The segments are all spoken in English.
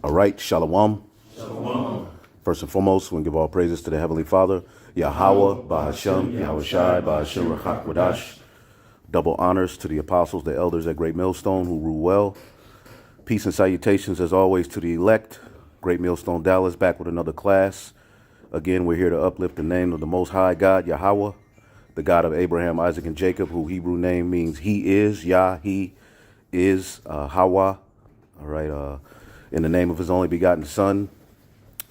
All right, Shalom. Shalom. First and foremost, we give all praises to the Heavenly Father, Yahweh, Bahashem, Yahweh Shai, Bahashem, Rachak Wadash. Double honors to the apostles, the elders at Great Millstone who rule well. Peace and salutations, as always, to the elect. Great Millstone Dallas, back with another class. Again, we're here to uplift the name of the Most High God, Yahweh, the God of Abraham, Isaac, and Jacob, whose Hebrew name means He is, Yah, He is, Hawa. All right, in the name of His only begotten Son,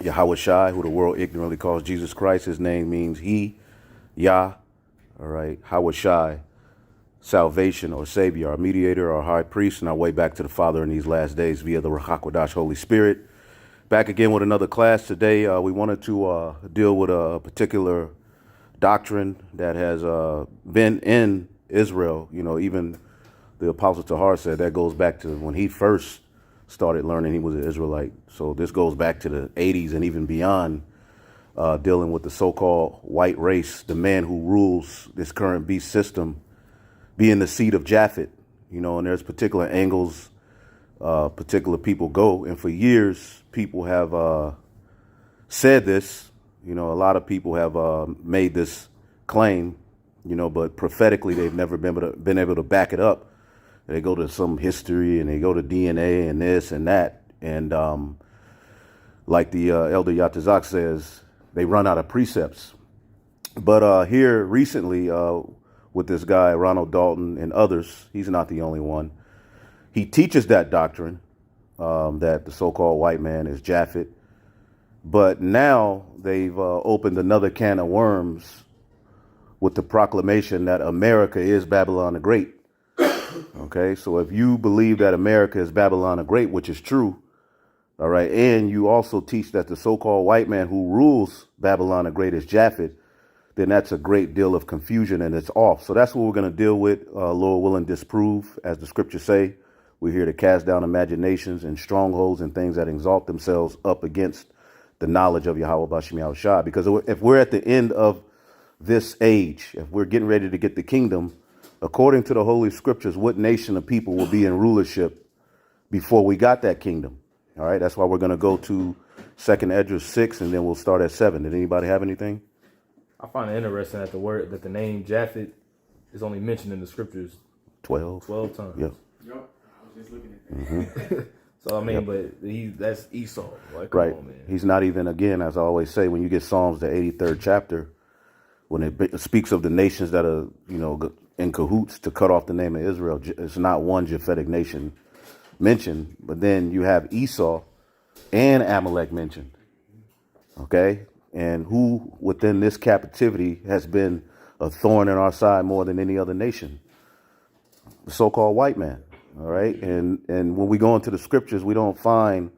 Yahweh Shai, who the world ignorantly calls Jesus Christ. His name means He, Yah. All right, Yahweh Shai, salvation or Savior, our mediator, our high priest, and our way back to the Father in these last days via the Ruach HaKodesh, Holy Spirit. Back again with another class today. We wanted to deal with a particular doctrine that has been in Israel. You know, even the Apostle Tahar said that goes back to when he first started learning. He was an Israelite. So this goes back to the 80s and even beyond, dealing with the so-called white race, the man who rules this current beast system, being the seed of Japheth. You know, and there's particular angles particular people go. And for years, people have said this. You know, a lot of people have made this claim, you know, but prophetically, they've never been able to back it up. They go to some history and they go to DNA and this and that. And like the Elder Yatazak says, they run out of precepts. But here recently, with this guy, Ronald Dalton and others, he's not the only one. He teaches that doctrine, that the so-called white man is Japheth. But now they've opened another can of worms with the proclamation that America is Babylon the Great. Okay, so if you believe that America is Babylon the Great, which is true, all right, and you also teach that the so-called white man who rules Babylon the Great is Japheth, then that's a great deal of confusion and it's off. So that's what we're going to deal with, Lord willing, disprove, as the scriptures say. We're here to cast down imaginations and strongholds and things that exalt themselves up against the knowledge of Yahweh Bashim Yahweh Shai. Because if we're at the end of this age, if we're getting ready to get the kingdom, according to the Holy Scriptures, what nation of people will be in rulership before we got that kingdom? All right, that's why we're going to go to 2nd Esdras 6, and then we'll start at 7. Did anybody have anything? I find it interesting that the name Japheth is only mentioned in the Scriptures 12 times. Yep. Yep. I was just looking at that. So, I mean, but that's Esau. Like, come Right. on, man. He's not even, again, as I always say, when you get Psalms, the 83rd chapter, when it speaks of the nations that are, you know, in cahoots to cut off the name of Israel, it's not one Japhetic nation mentioned, but then you have Esau and Amalek mentioned. Okay? And who within this captivity has been a thorn in our side more than any other nation? The so-called white man. All right. And when we go into the scriptures, we don't find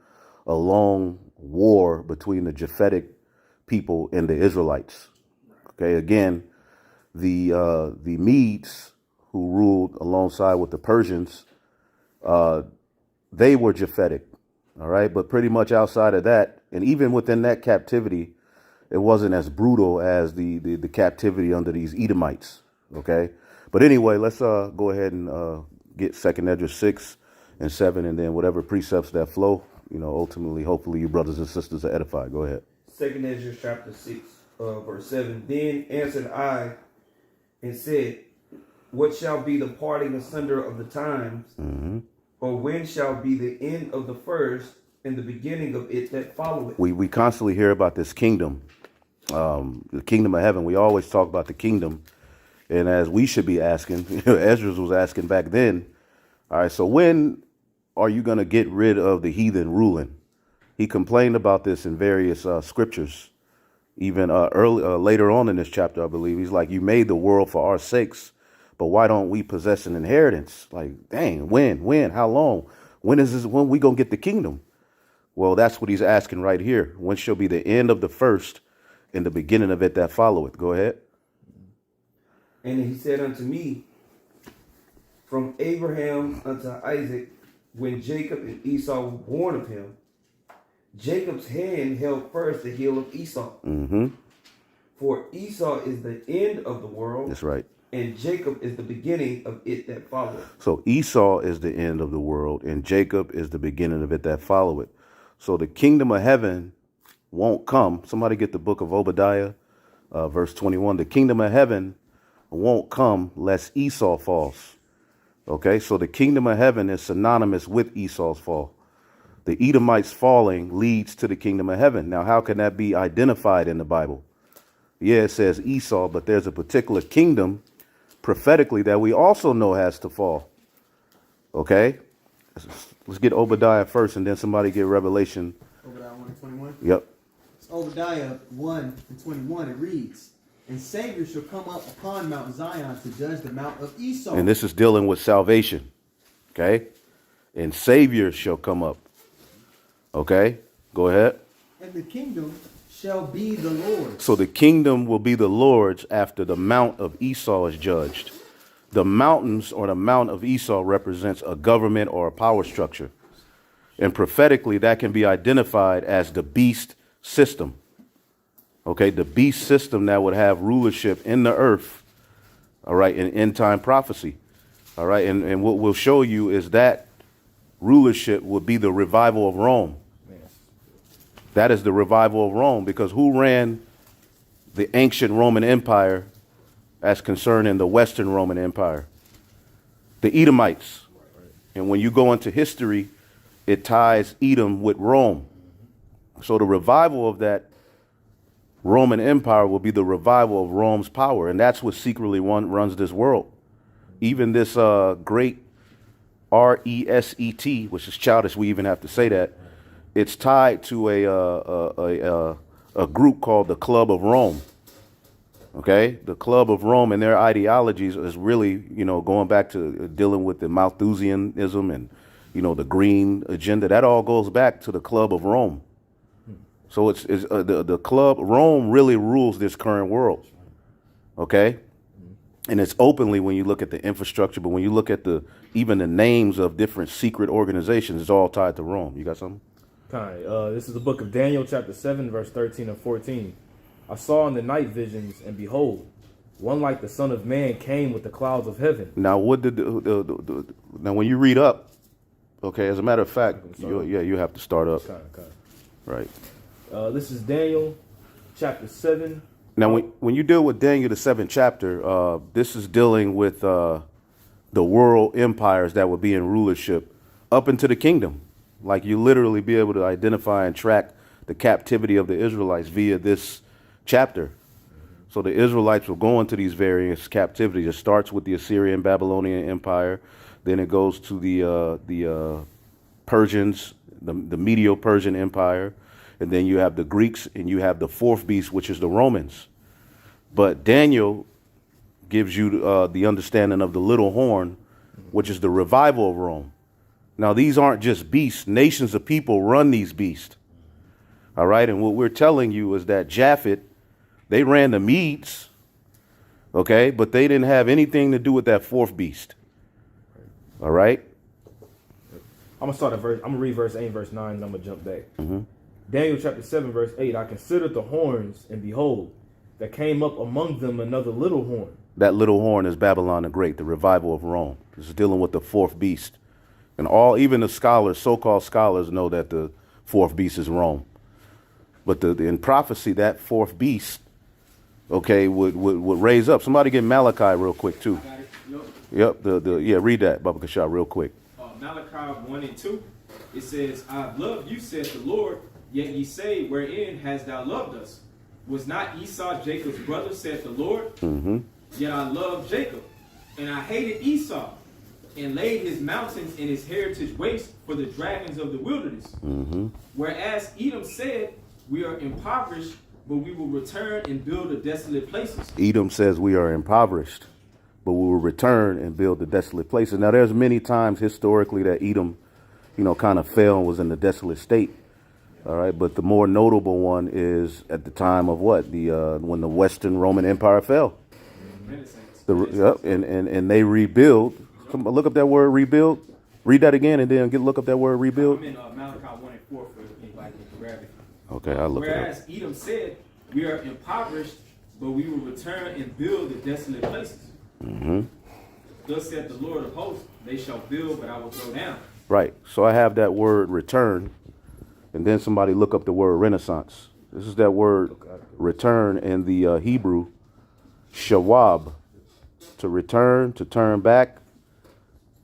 a long war between the Japhetic people and the Israelites. Okay. Again, the Medes, who ruled alongside with the Persians, they were Japhetic. All right. But pretty much outside of that, and even within that captivity, it wasn't as brutal as the captivity under these Edomites. Okay. But anyway, let's go ahead and get 2nd Esdras 6 and 7, and then whatever precepts that flow, you know, ultimately, hopefully, you brothers and sisters are edified. Go ahead. 2nd Esdras chapter 6, verse 7. Then answered I and said, what shall be the parting asunder of the times? Mm-hmm. Or when shall be the end of the first and the beginning of it that followeth? We constantly hear about this kingdom, the kingdom of heaven. We always talk about the kingdom. And as we should be asking, Esdras was asking back then, all right, so when are you going to get rid of the heathen ruling? He complained about this in various scriptures, even later on in this chapter, I believe. He's like, you made the world for our sakes, but why don't we possess an inheritance? Like, dang, when, how long? When we going to get the kingdom? Well, that's what he's asking right here. When shall be the end of the first and the beginning of it that followeth? Go ahead. And he said unto me, from Abraham unto Isaac, when Jacob and Esau were born of him, Jacob's hand held first the heel of Esau. Mm-hmm. For Esau is the end of the world. That's right. And Jacob is the beginning of it that followeth. So Esau is the end of the world, and Jacob is the beginning of it that followeth. So the kingdom of heaven won't come. Somebody get the book of Obadiah, verse 21. The kingdom of heaven won't come lest Esau falls. Okay, so the kingdom of heaven is synonymous with Esau's fall. The Edomites falling leads to the kingdom of heaven. Now, how can that be identified in the Bible? Yeah, it says Esau, but there's a particular kingdom prophetically that we also know has to fall. Okay, let's get Obadiah first, and then somebody get Revelation. Obadiah 1:21. Yep. It's Obadiah 1:21. It reads, "And Savior shall come up upon Mount Zion to judge the Mount of Esau." And this is dealing with salvation. Okay, and Savior shall come up. Okay, go ahead. "And the kingdom shall be the Lord's." So the kingdom will be the Lord's after the Mount of Esau is judged. The mountains or the Mount of Esau represents a government or a power structure. And prophetically, that can be identified as the beast system. Okay, the beast system that would have rulership in the earth, all right, in end time prophecy. All right, and what we'll show you is that rulership would be the revival of Rome. That is the revival of Rome, because who ran the ancient Roman Empire as concerning the Western Roman Empire? The Edomites. And when you go into history, it ties Edom with Rome. So the revival of that Roman Empire will be the revival of Rome's power. And that's what secretly runs this world. Even this great RESET, which is childish, we even have to say that, it's tied to a group called the Club of Rome. Okay, the Club of Rome and their ideologies is really, going back to dealing with the Malthusianism and, the green agenda. That all goes back to the Club of Rome. So it's the Club Rome really rules this current world. Okay, and it's openly when you look at the infrastructure, but when you look at even the names of different secret organizations, it's all tied to Rome. You got something? This is the book of Daniel, chapter 7, verse 13 and 14. "I saw in the night visions, and behold, one like the Son of Man came with the clouds of heaven." Now, what did now when you read up, okay, as a matter of fact, you have to start up. Right. This is Daniel, chapter 7. Now, when you deal with Daniel, the 7th chapter, this is dealing with the world empires that would be in rulership up into the kingdom. Like you literally be able to identify and track the captivity of the Israelites via this chapter. So the Israelites will go into these various captivities. It starts with the Assyrian Babylonian Empire. Then it goes to the Persians, the Medo-Persian Empire. And then you have the Greeks, and you have the fourth beast, which is the Romans. But Daniel gives you the understanding of the little horn, which is the revival of Rome. Now, these aren't just beasts. Nations of people run these beasts. All right. And what we're telling you is that Japheth, they ran the Medes. OK, but they didn't have anything to do with that fourth beast. All right. I'm going to start at I'm going to read verse 8 and verse 9, and I'm going to jump back. Daniel chapter 7, verse 8. "I considered the horns, and behold, there came up among them another little horn." That little horn is Babylon the Great, the revival of Rome. It's dealing with the fourth beast. And even the scholars, so-called scholars, know that the fourth beast is Rome. But in prophecy, that fourth beast, okay, would raise up. Somebody get Malachi real quick, too. I got it. Yep, read that, Baba Kashah, real quick. Malachi 1 and 2. It says, "I have loved you, saith the Lord, yet ye say, wherein hast thou loved us? Was not Esau Jacob's brother, saith the Lord? Yet I loved Jacob, and I hated Esau, and laid his mountains and his heritage waste for the dragons of the wilderness. Whereas Edom said, we are impoverished, but we will return and build the desolate places." Edom says we are impoverished, but we will return and build the desolate places. Now, there's many times historically that Edom, kind of fell and was in the desolate state. All right. But the more notable one is at the time of when the Western Roman Empire fell. And they rebuild. Look up that word rebuild. Read that again and then look up that word rebuild. I'm in Malachi 1 and 4 for anybody can grab it. Okay, I'll look it up. Whereas Edom said, we are impoverished, but we will return and build the desolate places. Thus saith the Lord of hosts, they shall build, but I will throw down. Right. So I have that word return. And then somebody look up the word Renaissance. This is that word return in the Hebrew, shawab, to return, to turn back,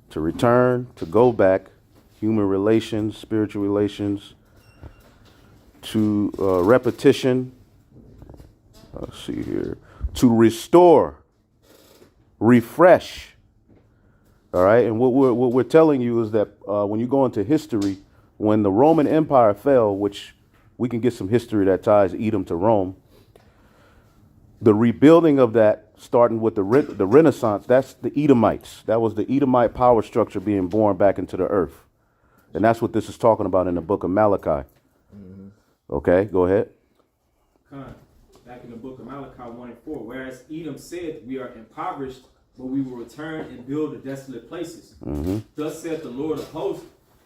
to return, to go back, human relations, spiritual relations, to repetition. Let's see here. To restore, refresh. All right. And what we're telling you is that when you go into history, when the Roman Empire fell, which we can get some history that ties Edom to Rome, the rebuilding of that, starting with the Renaissance, that's the Edomites. That was the Edomite power structure being born back into the earth. And that's what this is talking about in the book of Malachi. Okay, go ahead. Back in the book of Malachi 1 and 4, whereas Edom said, we are impoverished, but we will return and build the desolate places. Thus saith the Lord of hosts,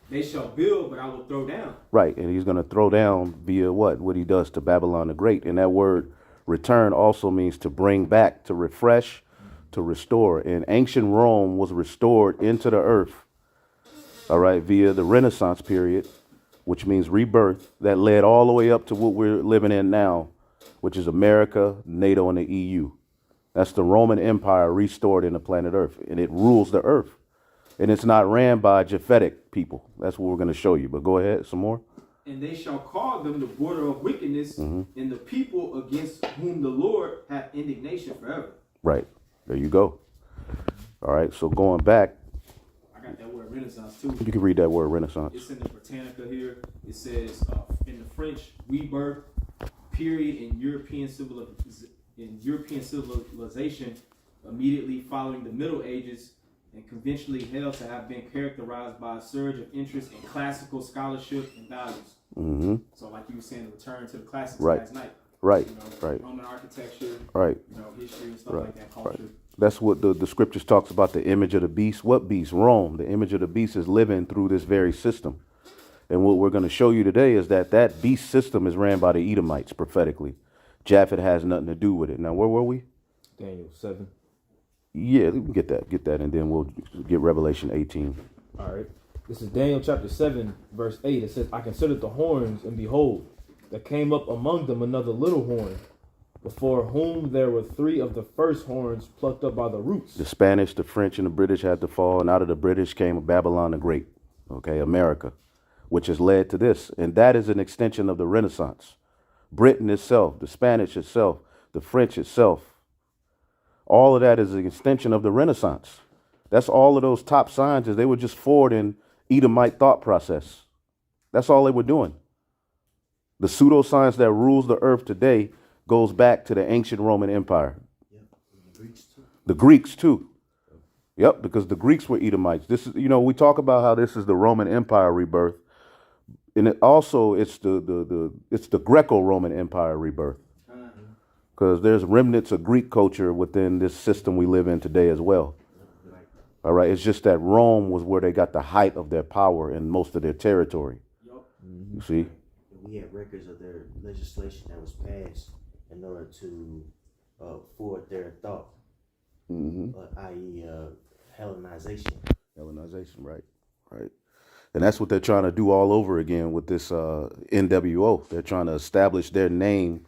they shall build, but I will throw down. Right, and he's going to throw down via what he does to Babylon the Great. And that word return also means to bring back, to refresh, to restore. And ancient Rome was restored into the earth, all right, via the Renaissance period, which means rebirth, that led all the way up to what we're living in now, which is America, NATO, and the EU. That's the Roman Empire restored in the planet Earth, and it rules the earth. And it's not ran by Japhetic people. That's what we're going to show you. But go ahead, some more. And they shall call them the border of wickedness, and the people against whom the Lord hath indignation forever. Right. There you go. All right. So going back. I got that word Renaissance too. You can read that word Renaissance. It's in the Britannica here. It says in the French, rebirth, period in European civilization immediately following the Middle Ages, and conventionally held to have been characterized by a surge of interest in classical scholarship and values. So like you were saying, the return to the classics last night. Right, you know, right. Roman architecture, right. You know, history and stuff like that, culture. Right. That's what the scriptures talks about, the image of the beast. What beast? Rome. The image of the beast is living through this very system. And what we're going to show you today is that beast system is ran by the Edomites prophetically. Japheth has nothing to do with it. Now, where were we? Daniel 7. Yeah, we can get that, and then we'll get Revelation 18. All right. This is Daniel chapter 7, verse 8. It says, I considered the horns, and behold, there came up among them another little horn, before whom there were 3 of the first horns plucked up by the roots. The Spanish, the French, and the British had to fall, and out of the British came Babylon the Great, okay, America, which has led to this. And that is an extension of the Renaissance. Britain itself, the Spanish itself, the French itself, all of that is an extension of the Renaissance. That's all of those top signs is they were just forwarding Edomite thought process. That's all they were doing. The pseudoscience that rules the earth today goes back to the ancient Roman Empire. The Greeks too. Yep, because the Greeks were Edomites. This is, we talk about how this is the Roman Empire rebirth, and it's the Greco-Roman Empire rebirth. Because there's remnants of Greek culture within this system we live in today as well. All right. It's just that Rome was where they got the height of their power and most of their territory. You see? We have records of their legislation that was passed in order to forward their thought, i.e. Hellenization. Hellenization, right. And that's what they're trying to do all over again with this NWO. They're trying to establish their name,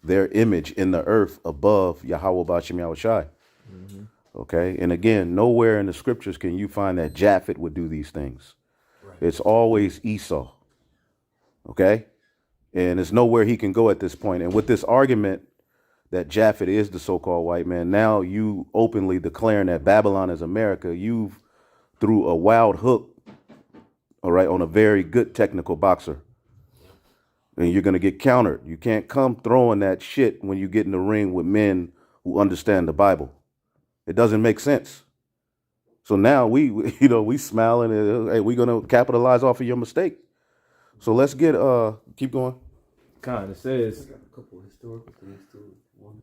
their image in the earth above Yahweh B'Shem Yahushai. Okay. And again, nowhere in the scriptures can you find that Japheth would do these things. Right. It's always Esau. Okay. And there's nowhere he can go at this point. And with this argument that Japheth is the so-called white man, now you openly declaring that Babylon is America, you've threw a wild hook, all right, on a very good technical boxer. And you're going to get countered. You can't come throwing that shit when you get in the ring with men who understand the Bible. It doesn't make sense. So now we smiling and hey, we're going to capitalize off of your mistake. So let's get, keep going. It says, I got a couple of historical things too. One,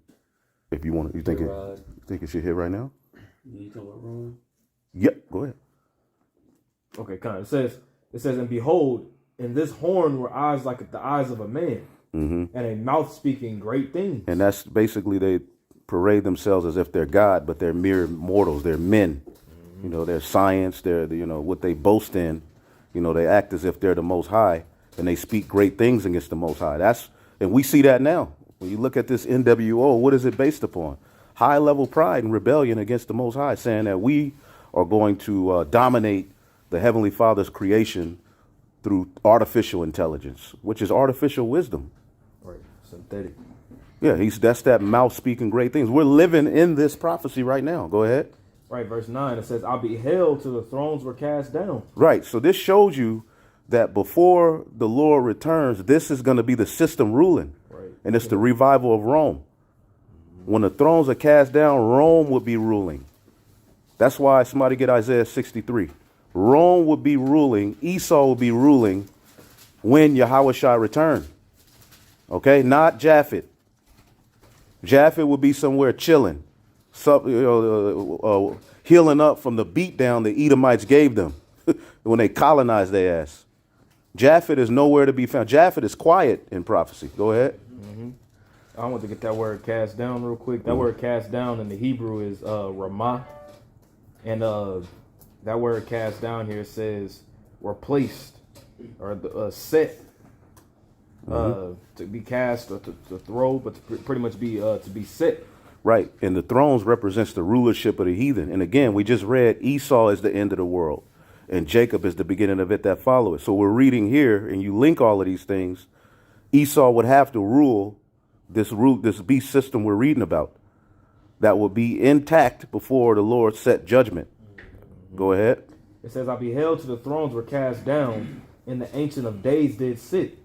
if you want, you think it should hit right now? you talking about Rome? Yep, go ahead. Okay, it says, and behold, in this horn were eyes like the eyes of a man, and a mouth speaking great things. And that's basically, they parade themselves as if they're God, but they're mere mortals. They're men. They're science. They're, what they boast in. They act as if they're the most high. and they speak great things against the Most High. And we see that now. When you look at this NWO, what is it based upon? High level pride and rebellion against the Most High, saying that we are going to dominate the Heavenly Father's creation through artificial intelligence, which is artificial wisdom. Right. Synthetic. Yeah, that's that mouth speaking great things. We're living in this prophecy right now. Go ahead. Right, verse 9, it says, I beheld till the thrones were cast down. Right, so this shows you that before the Lord returns, this is going to be the system ruling. Right. And it's the revival of Rome. When the thrones are cast down, Rome would be ruling. That's why somebody get Isaiah 63. Rome would be ruling, Esau would be ruling when Yahushua return. Okay, not Japheth. Japheth would be somewhere chilling, healing up from the beatdown the Edomites gave them when they colonized their ass. Japheth is nowhere to be found. Japheth is quiet in prophecy. Go ahead. I want to get that word cast down real quick. That word cast down in the Hebrew is ramah. And that word cast down here says replaced or set. To be cast or to throw, but to pretty much be to be set. Right. And the thrones represents the rulership of the heathen. And again, we just read Esau is the end of the world and Jacob is the beginning of it that follow it. So we're reading here and you link all of these things. Esau would have to rule this beast system we're reading about that will be intact before the Lord set judgment. Go ahead. It says, I beheld till the thrones were cast down and the Ancient of Days did sit,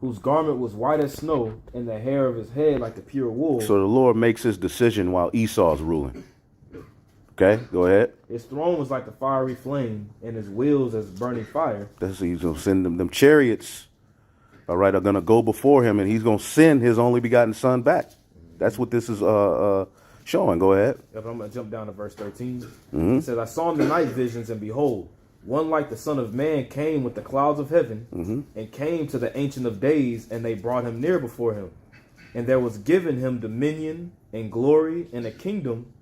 whose garment was white as snow, and the hair of his head like the pure wool. So the Lord makes his decision while Esau's ruling. Okay, go ahead. His throne was like the fiery flame, and his wheels as burning fire. He's going to send them chariots, all right, are going to go before him, and he's going to send his only begotten son back. That's what this is showing. Go ahead. Yep, I'm going to jump down to verse 13. It says, I saw in the night visions, and behold, one like the Son of Man came with the clouds of heaven, and came to the Ancient of Days, and they brought him near before him. And there was given him dominion and glory and a kingdom,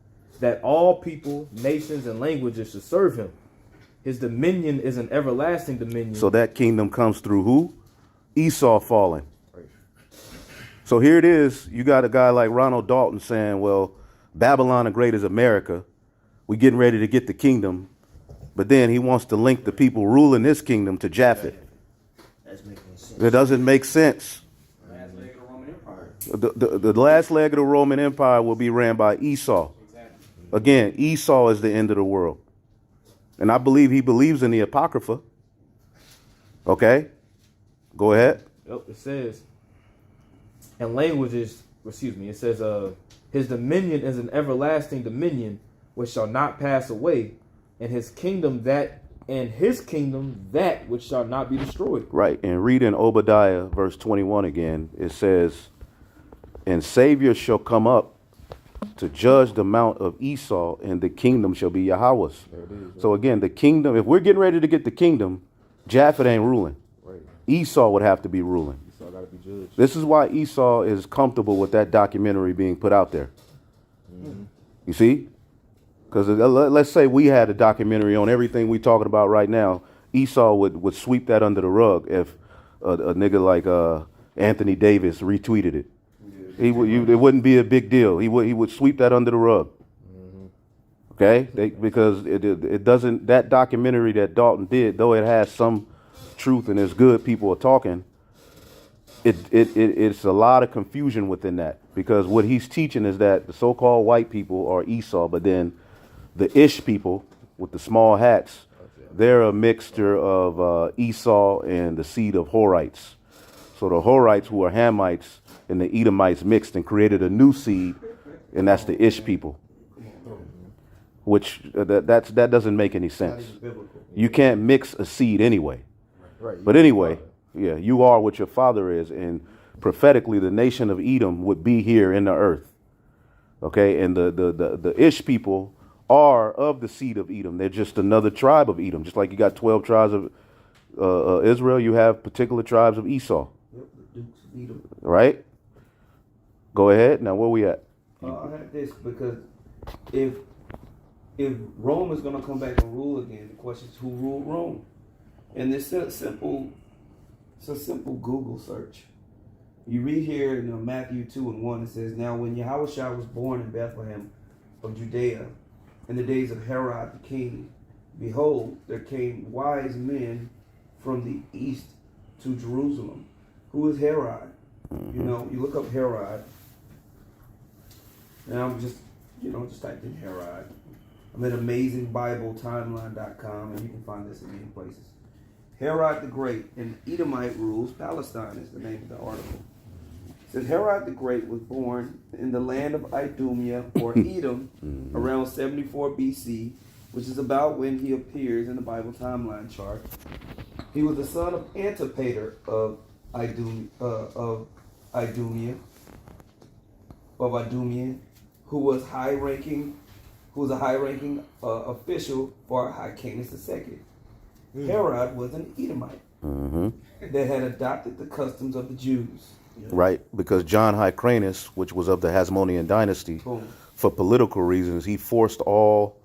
that all people, nations, and languages should serve him. His dominion is an everlasting dominion. So that kingdom comes through who? Esau falling. Right. So here it is. You got a guy like Ronald Dalton saying, well, Babylon the Great is America. We getting ready to get the kingdom. But then he wants to link the people ruling this kingdom to Japheth. That's making sense. It doesn't make sense. Last leg of the Roman Empire. The last leg of the Roman Empire will be ran by Esau. Exactly. Again, Esau is the end of the world. And I believe he believes in the Apocrypha. Okay? Go ahead. Yep, it says, and languages, it says, his dominion is an everlasting dominion which shall not pass away, and his kingdom that which shall not be destroyed. Right. And read in Obadiah verse 21 again, it says, and Savior shall come up to judge the mount of Esau, and the kingdom shall be Yahweh's. So again, the kingdom, if we're getting ready to get the kingdom, Japheth ain't ruling. Right. Esau would have to be ruling. Esau got to be judged. This is why Esau is comfortable with that documentary being put out there. You see? Because let's say we had a documentary on everything we're talking about right now. Esau would sweep that under the rug if a nigga like Anthony Davis retweeted it. It wouldn't be a big deal. He would sweep that under the rug. Okay? Because it doesn't, that documentary that Dalton did, though it has some truth and it's good, people are talking, it's a lot of confusion within that. Because what he's teaching is that the so-called white people are Esau, but then the Ish people with the small hats, they're a mixture of Esau and the seed of Horites. So the Horites, who are Hamites, and the Edomites mixed and created a new seed, and that's the Ish people. Which that doesn't make any sense. You can't mix a seed anyway. Right. But anyway, yeah, you are what your father is, and prophetically, the nation of Edom would be here in the earth. Okay, and the Ish people are of the seed of Edom. They're just another tribe of Edom. Just like you got 12 tribes of Israel, you have particular tribes of Esau. Yep, the Dukes of Edom. Right? Go ahead. Now, where we at? I have this because if Rome is going to come back and rule again, the question is who ruled Rome? And this simple It's a simple Google search. You read here in Matthew 2:1, it says, "Now when Yahushua was born in Bethlehem of Judea, in the days of Herod the king, behold, there came wise men from the east to Jerusalem." Who is Herod? You know, you look up Herod. Now I'm just typed in Herod. I'm at AmazingBibleTimeline.com, and you can find this in many places. Herod the Great, and Edomite rules Palestine is the name of the article. It says Herod the Great was born in the land of Idumea or Edom around 74 BC, which is about when he appears in the Bible timeline chart. He was the son of Antipater of Idumea, who was a high-ranking official for Hyrcanus II. Herod was an Edomite that had adopted the customs of the Jews. Right, because John Hyrcanus, which was of the Hasmonean dynasty, Boom. for political reasons, he forced all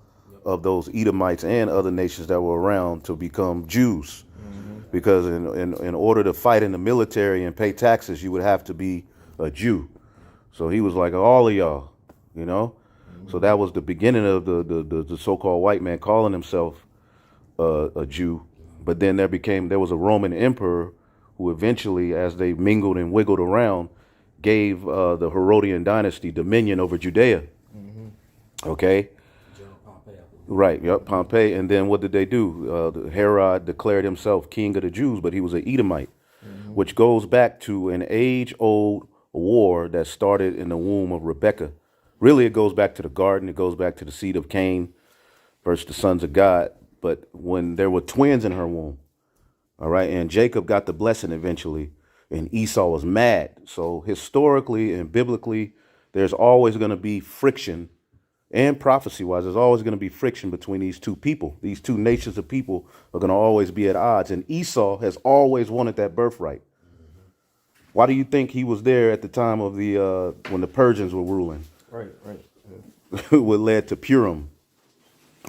of those Edomites and other nations that were around to become Jews. Because in order to fight in the military and pay taxes, you would have to be a Jew. So he was like, all of y'all, you know? So that was the beginning of the so-called white man calling himself a Jew. But then there was a Roman emperor who eventually, as they mingled and wiggled around, gave the Herodian dynasty dominion over Judea. Okay? Right, yep, Pompey. And then what did they do? Herod declared himself king of the Jews, but he was an Edomite, which goes back to an age-old war that started in the womb of Rebekah. Really, it goes back to the garden. It goes back to the seed of Cain versus the sons of God. But when there were twins in her womb, all right, and Jacob got the blessing eventually, and Esau was mad. So historically and biblically, there's always going to be friction. And prophecy-wise, there's always going to be friction between these two people. These two nations of people are going to always be at odds. And Esau has always wanted that birthright. Why do you think he was there at the time of when the Persians were ruling? Right. What led to Purim.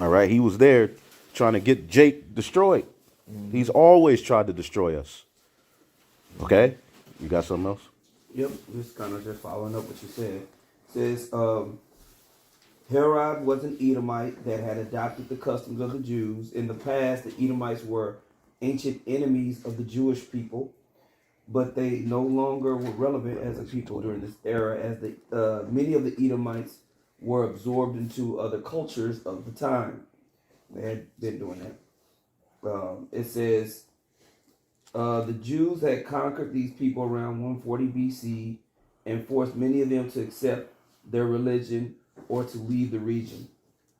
All right, he was there trying to get Jake destroyed. He's always tried to destroy us. Okay, you got something else? Yep, just kind of just following up what you said. It says, Herod was an Edomite that had adopted the customs of the Jews. In the past, the Edomites were ancient enemies of the Jewish people, but they no longer were relevant as a people during this era, as many of the Edomites were absorbed into other cultures of the time. They had been doing that. It says, the Jews had conquered these people around 140 BC and forced many of them to accept their religion or to leave the region.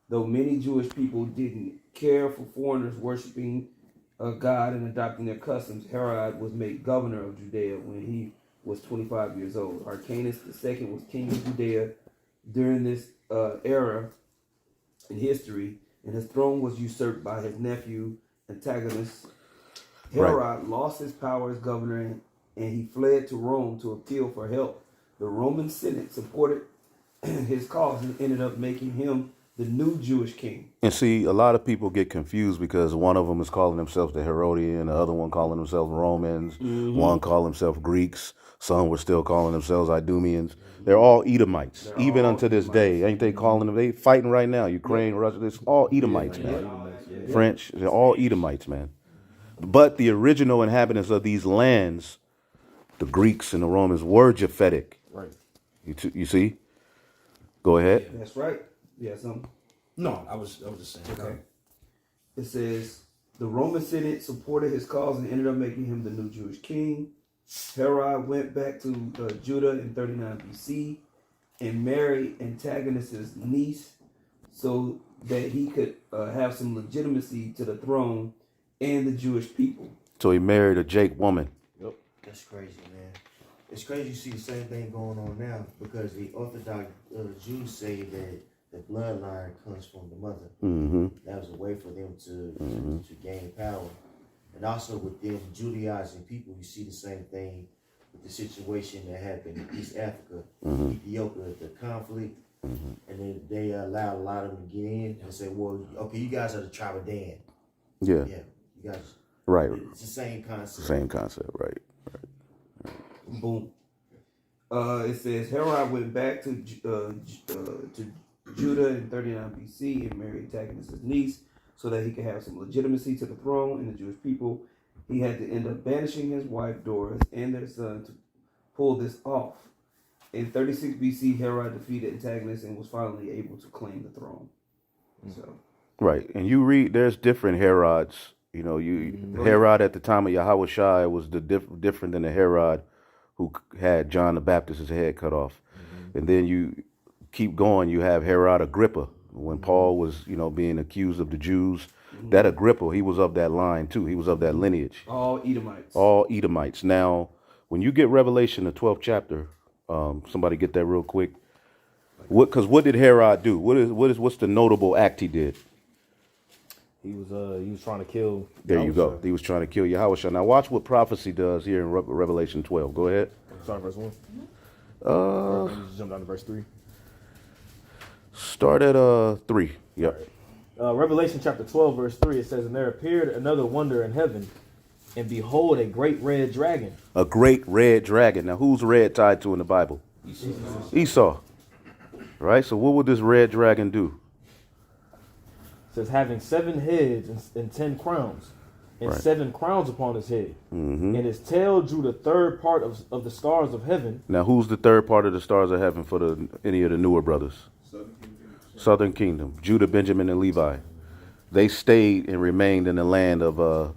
Though many Jewish people didn't care for foreigners worshiping God and adopting their customs, Herod was made governor of Judea when he was 25 years old. Hyrcanus II was king of Judea during this era in history, and his throne was usurped by his nephew Antigonus. Herod lost his power as governor, and he fled to Rome to appeal for help. The Roman Senate supported his cause and ended up making him the new Jewish king. And see, a lot of people get confused because one of them is calling themselves the Herodian, the other one calling themselves Romans, one calling themselves Greeks, some were still calling themselves Idumeans. They're all Edomites, even unto this day. Ain't they calling them? They fighting right now. Ukraine, Russia, it's all Edomites, man. French, they're all Edomites, man. But the original inhabitants of these lands, the Greeks and the Romans, were Japhetic. Right. You see? Go ahead. That's right. Yeah, something. No, I was just saying. Okay. It says the Roman Senate supported his cause and ended up making him the new Jewish king. Herod went back to Judah in 39 BC and married Antigonus's niece so that he could have some legitimacy to the throne and the Jewish people. So he married a Jake woman. Yep. That's crazy, man. It's crazy you see the same thing going on now because the Orthodox Jews say that the bloodline comes from the mother. That was a way for them to gain power. And also within Judaizing people, you see the same thing with the situation that happened in East Africa, Ethiopia, the conflict. And then they allowed a lot of them to get in and say, well, okay, you guys are the tribe of Dan. Yeah. Yeah, you guys. Right. It's the same concept. Same concept. Right. Boom. It says Herod went back to Judah in 39 BC and married Antagonist's niece so that he could have some legitimacy to the throne and the Jewish people. He had to end up banishing his wife Doris and their son to pull this off. In 36 BC, Herod defeated Antagonist and was finally able to claim the throne. So, Right. And you read, there's different Herods. You know, Herod at the time of Yahushua was different than the Herod who had John the Baptist's head cut off. And then you keep going, you have Herod Agrippa. When Paul was, being accused of the Jews, that Agrippa, he was of that line too. He was of that lineage. all Edomites. All Edomites. Now, when you get Revelation, the 12th chapter, somebody get that real quick. What did Herod do? What's the notable act he did? He was trying to kill. There you go. He was trying to kill Yahushua. Now watch what prophecy does here in Revelation 12. Go ahead. Start verse 1. Just jump down to verse 3. Start at 3. Yep. Revelation chapter 12, verse 3, it says, "And there appeared another wonder in heaven, and behold, a great red dragon." A great red dragon. Now who's red tied to in the Bible? Esau. Right? So what would this red dragon do? It says, having 7 heads and 10 crowns, and Right. 7 crowns upon his head. And his tail drew the third part of the stars of heaven. Now who's the third part of the stars of heaven for any of the newer brothers? Southern Kingdom. Judah, Benjamin, and Levi. They stayed and remained in the land of,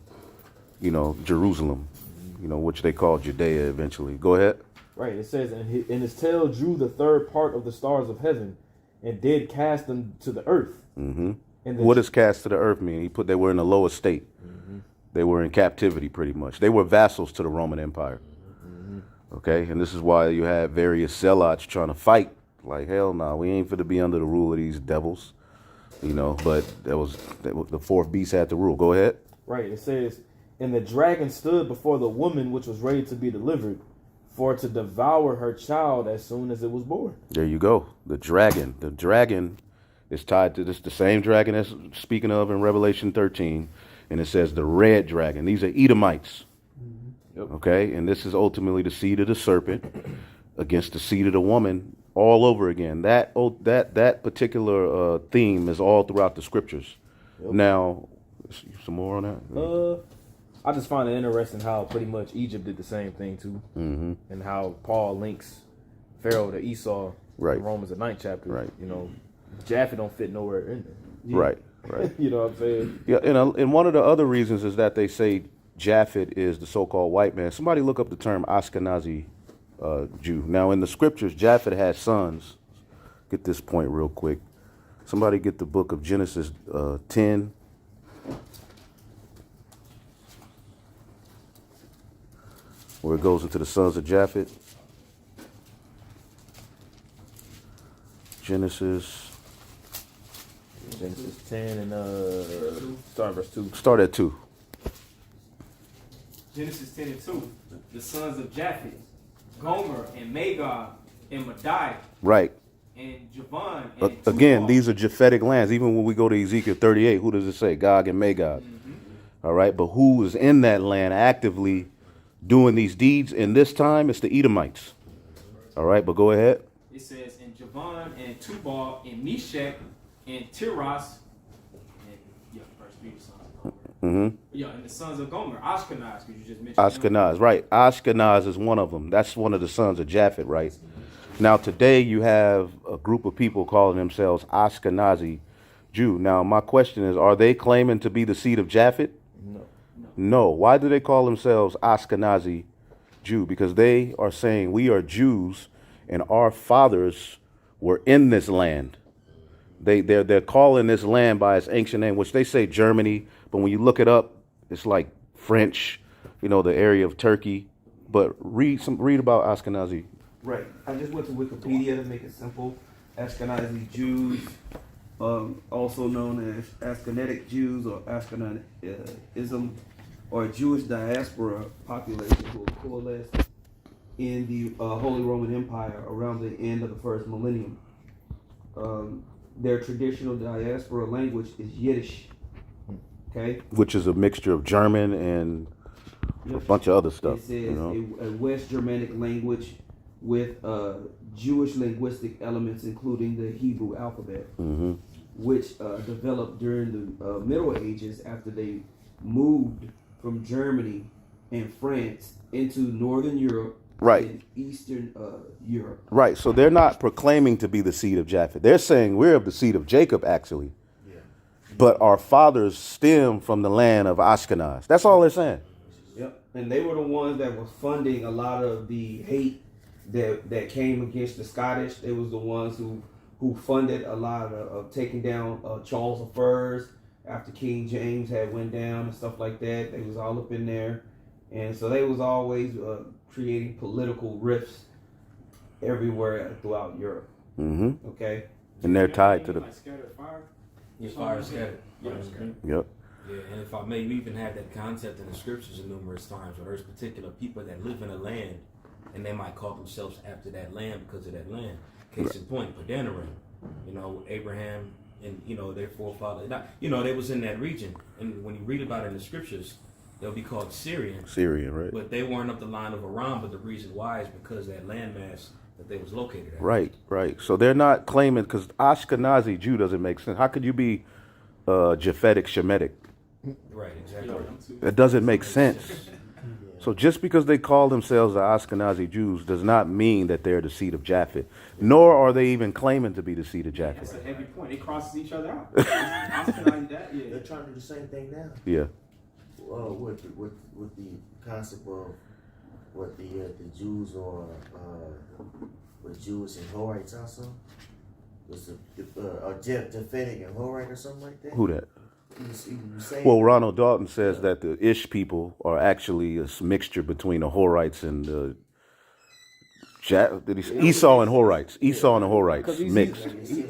Jerusalem, which they called Judea eventually. Go ahead. Right, it says, and his tail drew the third part of the stars of heaven, and did cast them to the earth. Mm-hmm. And What does cast to the earth mean? They were in the lowest state. They were in captivity pretty much. They were vassals to the Roman Empire. Okay, and this is why you had various zealots trying to fight. Like, hell no, we ain't fit to be under the rule of these devils. But the fourth beast had to rule. Go ahead. Right, it says, and the dragon stood before the woman which was ready to be delivered, for to devour her child as soon as it was born. There you go. The dragon. The dragon is tied to this, the same dragon that's speaking of in Revelation 13. And it says the red dragon. These are Edomites. Okay, and this is ultimately the seed of the serpent against the seed of the woman all over again. That particular theme is all throughout the scriptures. Now, some more on that? I just find it interesting how pretty much Egypt did the same thing too. And how Paul links Pharaoh to Esau Right. in Romans the 9th chapter. Right. Japheth don't fit nowhere in there. Right. You know what I'm saying? Yeah, and one of the other reasons is that they say Japheth is the so-called white man. Somebody look up the term Ashkenazi Jew. Now, in the scriptures, Japheth had sons. Get this point real quick. Somebody get the book of Genesis 10. Where it goes into the sons of Japheth. Genesis 10 and start verse 2. Start at 2. Genesis 10 and 2. The sons of Japheth, Gomer and Magog and Madai Right. and Javan and Again, Tubal. these are Japhetic lands. Even when we go to Ezekiel 38, who does it say? Gog and Magog. All right, but who is in that land actively doing these deeds in this time? It's the Edomites. All right, but go ahead. It says, and Javan and Tubal and Meshach and Tiras and verse 3 the sons of Gomer. And the sons of Gomer, Ashkenaz, because you just mentioned Ashkenaz, right. Ashkenaz is one of them. That's one of the sons of Japheth, right? Now, today you have a group of people calling themselves Ashkenazi Jew. Now, my question is, are they claiming to be the seed of Japheth? No. Why do they call themselves Ashkenazi Jew? Because they are saying we are Jews and our fathers were in this land. They're calling this land by its ancient name, which they say Germany, but when you look it up, it's like French, the area of Turkey. But read about Ashkenazi. Right. I just went to Wikipedia to make it simple. Ashkenazi Jews, also known as Ashkenatic Jews or Ashkenazism, or Jewish diaspora population who coalesced in the Holy Roman Empire around the end of the first millennium. Their traditional diaspora language is Yiddish. Okay. Which is a mixture of German and a bunch of other stuff. It says You know? a West Germanic language with Jewish linguistic elements, including the Hebrew alphabet, which developed during the Middle Ages after they moved from Germany and France into Northern Europe Right. and Eastern Europe. Right. So they're not proclaiming to be the seed of Japheth. They're saying we're of the seed of Jacob, actually. But our fathers stem from the land of Ashkenaz. That's all they're saying. Yep. And they were the ones that were funding a lot of the hate that came against the Scottish. They was the ones who funded a lot of taking down Charles I after King James had went down and stuff like that. They was all up in there. And so they was always creating political rifts everywhere throughout Europe. Mm-hmm. Okay? And they're tied to the... Like scattered fire. Your fire scattered. Yeah, scattered. Yep. Yeah, and if I may, we even have that concept in the scriptures numerous times where there's particular people that live in a land and they might call themselves after that land because of that land. Case in point, Padanaram. You know, Abraham and, you know, their forefathers. You know, they was in that region. And when you read about it in the scriptures, they'll be called Syrian. Syrian, right? But they weren't up the line of Aram, but the reason why is because of that landmass that they was located at. Right, right. So they're not claiming, because Ashkenazi Jew doesn't make sense. How could you be Japhetic Shemitic? Right, exactly. That doesn't make sense. So just because they call themselves the Ashkenazi Jews does not mean that they're the seed of Japheth, nor are they even claiming to be the seed of That's Japheth. a heavy point. It crosses each other out. Like that, yeah. They're trying to do the same thing now. Yeah. With the concept of what the Jews are with Jews and Horites also. Was Japhetic and Horite or something like that? Who that? He was saying, Well, Ronald Dalton says that the Ish people are actually a mixture between the Horites and the Esau and Horites. Esau and the Horites mixed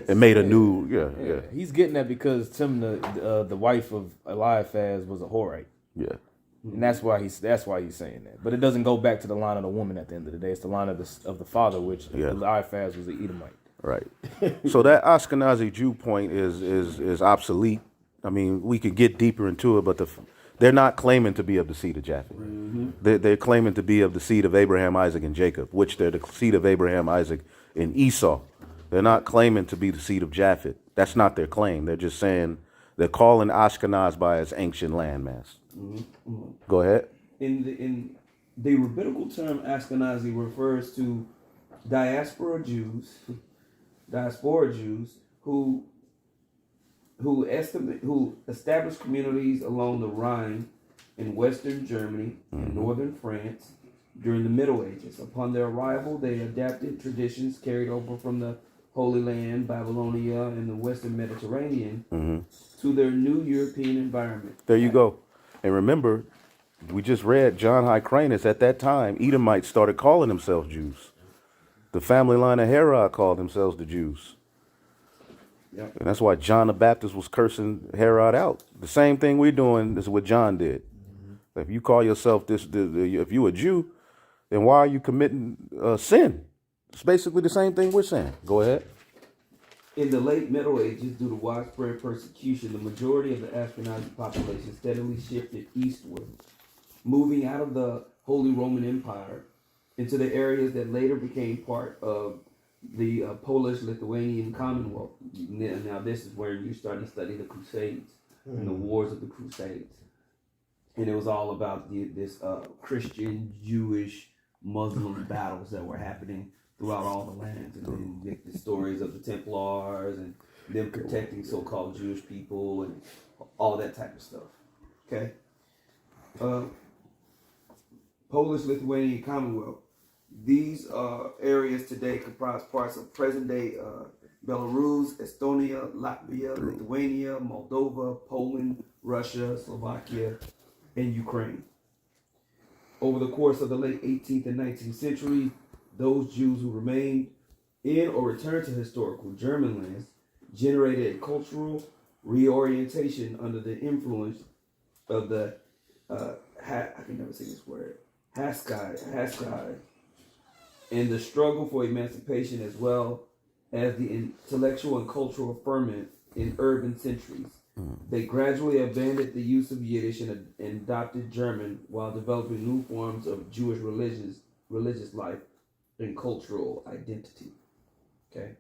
and made a new, yeah. He's getting that because Timnah, the wife of Eliphaz, was a Horite, Yeah. and that's why he's saying that. But it doesn't go back to the line of the woman at the end of the day. It's the line of the father, which Eliphaz was the Edomite. Right. So that Ashkenazi Jew point is obsolete. I mean, we could get deeper into it, but they're not claiming to be of the seed of Japheth. They're claiming to be of the seed of Abraham, Isaac, and Jacob, which they're the seed of Abraham, Isaac, and Esau. They're not claiming to be the seed of Japheth. That's not their claim. They're just saying they're calling Ashkenaz by its ancient landmass. Go ahead. In the rabbinical term Ashkenazi refers to diaspora Jews who established communities along the Rhine in western Germany and northern France during the Middle Ages. Upon their arrival, they adapted traditions carried over from the Holy Land, Babylonia, and the Western Mediterranean to their new European environment. There you go. And remember, we just read John Hyrcanus at that time. Edomites started calling themselves Jews. The family line of Herod called themselves the Jews. Yep. And that's why John the Baptist was cursing Herod out. The same thing we're doing is what John did. If you call yourself if you're a Jew, then why are you committing sin? It's basically the same thing we're saying. Go ahead. In the late Middle Ages, due to widespread persecution, the majority of the Ashkenazi population steadily shifted eastward, moving out of the Holy Roman Empire into the areas that later became part of the Polish-Lithuanian Commonwealth. Now this is where you're starting to study the Crusades and the wars of the Crusades. And it was all about this Christian, Jewish, Muslim battles that were happening throughout all the lands. And then you get the stories of the Templars and them protecting so-called Jewish people and all that type of stuff. Okay? Polish-Lithuanian Commonwealth. These areas today comprise parts of present-day Belarus, Estonia, Latvia, Lithuania, Moldova, Poland, Russia, Slovakia, and Ukraine. Over the course of the late 18th and 19th centuries, those Jews who remained in or returned to historical German lands generated a cultural reorientation under the influence of the I can never say this word, Hasidic, and the struggle for emancipation, as well as the intellectual and cultural ferment in urban centuries. They gradually abandoned the use of Yiddish and adopted German while developing new forms of Jewish religious life and cultural identity. Okay,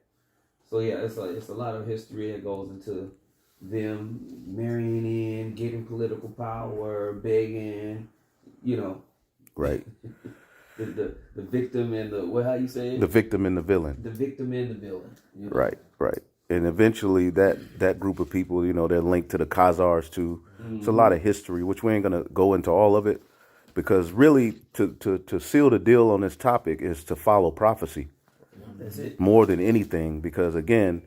so yeah, it's a lot of history that goes into them marrying in, getting political power, begging, you know, Right. the victim and the how you say it? The victim and the villain. The victim and the villain. You know? Right, right. And eventually that group of people, you know, they're linked to the Khazars too. It's a lot of history, which we ain't gonna go into all of it, because really to seal the deal on this topic is to follow prophecy. That's it. More than anything, because again,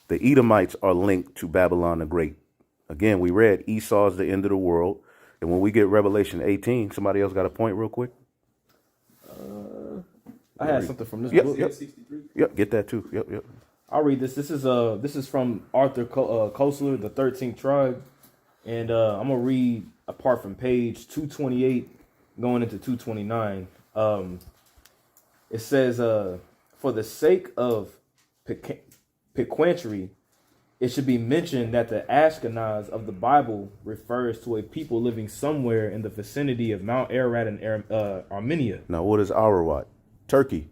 the Edomites are linked to Babylon the Great. Again, we read Esau's the end of the world. And when we get Revelation 18, somebody else got a point real quick? I had something from this Yep, book. yep. 63. Yep, get that too. Yep. I'll read this. This is from Arthur Koestler, the 13th tribe, and I'm gonna read apart from page 228, going into 229. It says, "For the sake of piquantry, it should be mentioned that the Ashkenaz of the Bible refers to a people living somewhere in the vicinity of Mount Ararat in Armenia. Now, what is Ararat? Turkey.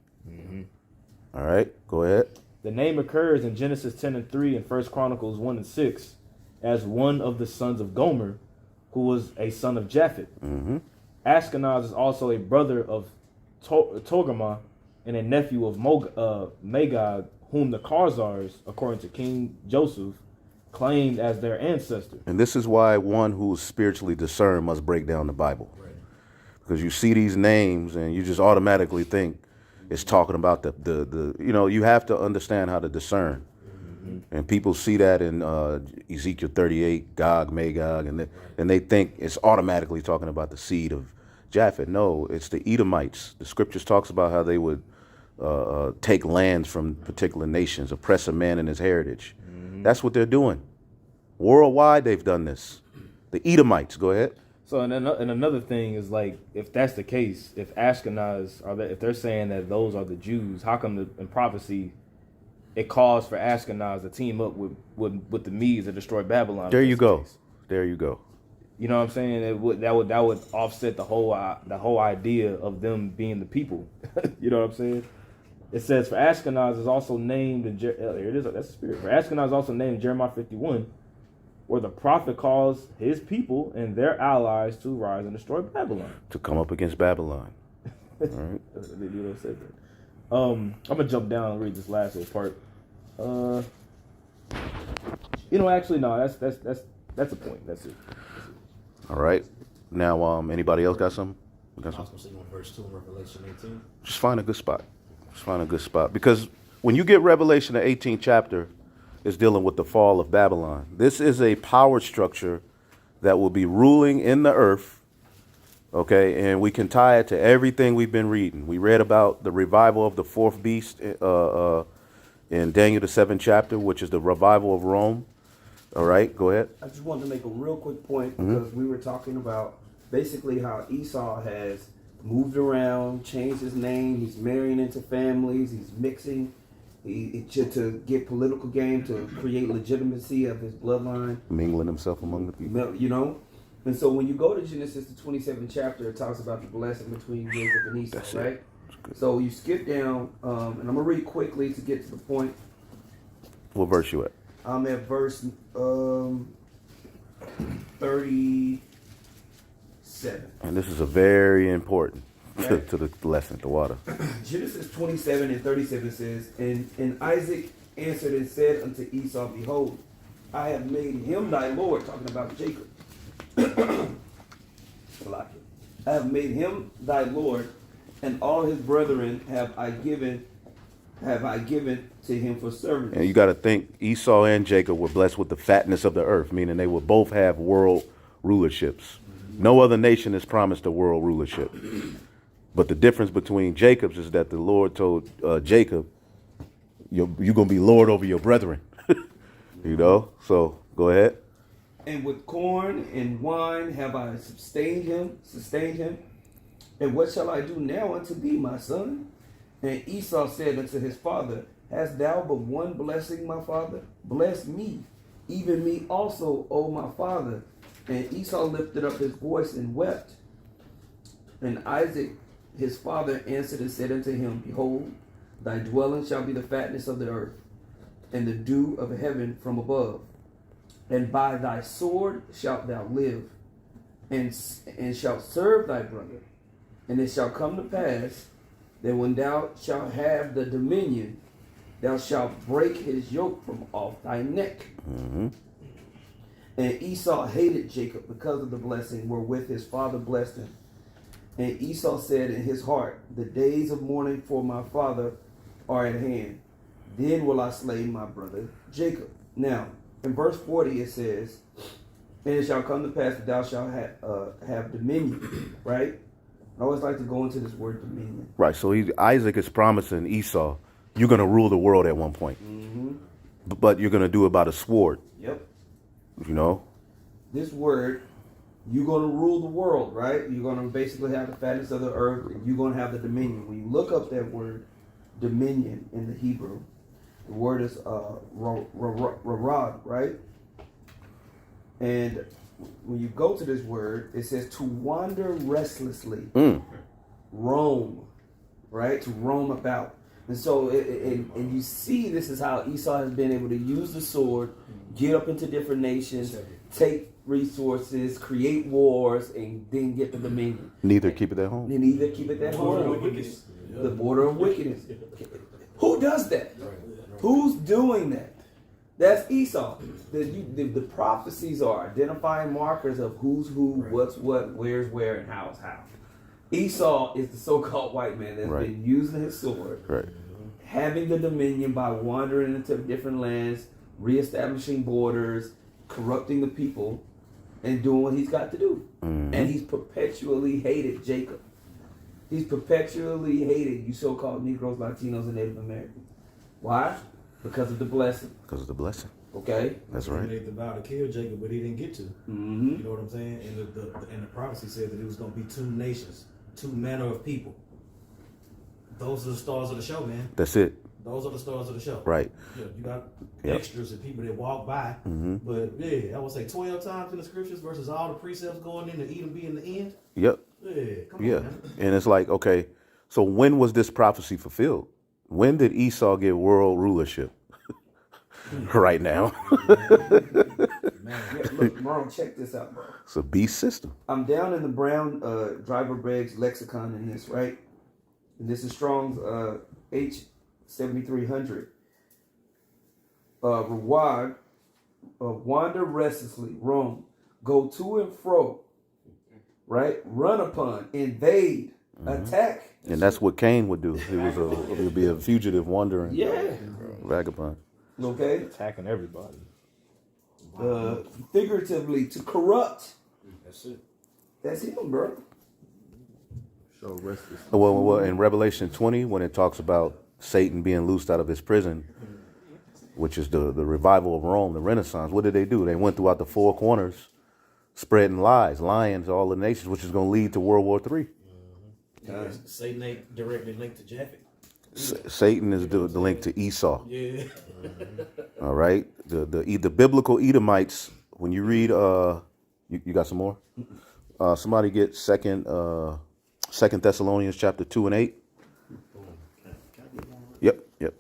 All right, go ahead. The name occurs in Genesis 10:3 and 1 Chronicles 1:6 as one of the sons of Gomer, who was a son of Japheth. Ashkenaz is also a brother of Togarmah and a nephew of Magog, whom the Khazars, according to King Joseph, claimed as their ancestor. And this is why one who is spiritually discerned must break down the Bible. Right. Because you see these names and you just automatically think it's talking about the you know, you have to understand how to discern. And people see that in Ezekiel 38, Gog, Magog, and they think it's automatically talking about the seed of Japheth. No, it's the Edomites. The scriptures talks about how they would take lands from particular nations, oppress a man in his heritage. That's what they're doing. Worldwide, they've done this. The Edomites, go ahead. So, and another thing is, like, if that's the case, if Ashkenaz if they're saying that those are the Jews, how come in prophecy it calls for Ashkenaz to team up with the Medes to destroy Babylon? There you go. There you go. You know what I'm saying? That would offset the whole idea of them being the people. You know what I'm saying? It says, for Ashkenaz is also named in here it is. That's the spirit. For Ashkenaz is also named in Jeremiah 51, where the prophet calls his people and their allies to rise and destroy Babylon. To come up against Babylon. All right. They do not say that. I'm gonna jump down and read this last little part. Actually, no. That's a point. That's it. All right. Now, anybody else got something? I was going to say on verse 2 in Revelation 18. Just find a good spot. Because when you get Revelation, the 18th chapter is dealing with the fall of Babylon. This is a power structure that will be ruling in the earth. Okay, and we can tie it to everything we've been reading. We read about the revival of the fourth beast in Daniel, the 7th chapter, which is the revival of Rome. All right, go ahead. I just wanted to make a real quick point because we were talking about basically how Esau has moved around, changed his name, he's marrying into families, he's mixing to get political gain, to create legitimacy of his bloodline. Mingling himself among the people. You know? And so when you go to Genesis, the 27th chapter, it talks about the blessing between Jacob and Esau, That's right? So you skip down, and I'm going to read quickly to get to the point. What verse you at? I'm at verse 37. And this is a very important to the lesson, the water. Genesis 27 and 37 says, And Isaac answered and said unto Esau, Behold, I have made him thy Lord, talking about Jacob. I have made him thy Lord, and all his brethren have I given to him for servants. And you got to think Esau and Jacob were blessed with the fatness of the earth, meaning they would both have world rulerships. No other nation is promised a world rulership. But the difference between Jacob's is that the Lord told Jacob, you're going to be Lord over your brethren. You know? So go ahead. And with corn and wine have I sustained him. And what shall I do now unto thee, my son? And Esau said unto his father, Hast thou but one blessing, my father? Bless me, even me also, O my father. And Esau lifted up his voice and wept. And Isaac his father answered and said unto him, Behold, thy dwelling shall be the fatness of the earth, and the dew of heaven from above. And by thy sword shalt thou live, and shalt serve thy brother. And it shall come to pass that when thou shalt have the dominion, thou shalt break his yoke from off thy neck. Mm-hmm. And Esau hated Jacob because of the blessing wherewith his father blessed him. And Esau said in his heart, the days of mourning for my father are at hand. Then will I slay my brother Jacob. Now, in verse 40 it says, and it shall come to pass that thou shalt have dominion, right? I always like to go into this word dominion. Right. So Isaac is promising Esau, you're going to rule the world at one point. Mm-hmm. But you're going to do it by the sword. Yep. You know? This word, you're going to rule the world, right? You're going to basically have the fatness of the earth, and you're going to have the dominion. When you look up that word, dominion, in the Hebrew, the word is rarad, right? And when you go to this word, it says to wander restlessly, roam, right? To roam about. And so, and you see, this is how Esau has been able to use the sword, get up into different nations, take resources, create wars, and then get the dominion. Neither keep it at home. And either keep it at home. The border of wickedness. Who does that? Who's doing that? That's Esau. The prophecies are identifying markers of who's who, what's what, where's where, and how's how. Esau is the so-called white man that's been using his sword, having the dominion by wandering into different lands, reestablishing borders, corrupting the people, and doing what he's got to do. And he's perpetually hated Jacob. He's perpetually hated you so-called Negroes, Latinos, and Native Americans. Why? Because of the blessing. Because of the blessing. Okay? That's right. He made the vow to kill Jacob, but he didn't get to. Mm-hmm. You know what I'm saying? And the prophecy said that it was going to be two nations, two manner of people. Those are the stars of the show, man. That's it. Those are the stars of the show. Right. Yeah, you got extras and people that walk by. But yeah, I would say 12 times in the scriptures versus all the precepts going in to Edom being the end. Yep. Yeah, come on, man. And it's like, okay, so when was this prophecy fulfilled? When did Esau get world rulership? Right now. Look, Marlon, check this out, bro. It's a beast system. I'm down in the Brown Driver Briggs lexicon in this, right? And this is Strong's H7300. Reward, wander restlessly, roam, go to and fro, right? Run upon, invade, attack. And that's what Cain would do. He would be a fugitive wandering vagabond. Okay? Attacking everybody. Figuratively, to corrupt. That's it. That's him, bro. So restless. Well, in Revelation 20, when it talks about Satan being loosed out of his prison, which is the revival of Rome, the Renaissance, what did they do? They went throughout the four corners, spreading lies, lying to all the nations, which is going to lead to World War III. Satan ain't directly linked to Japheth. Satan is the link to Esau. Yeah. All right, the biblical Edomites. When you read, you got some more. Somebody get Second Thessalonians chapter 2 and 8. Yep.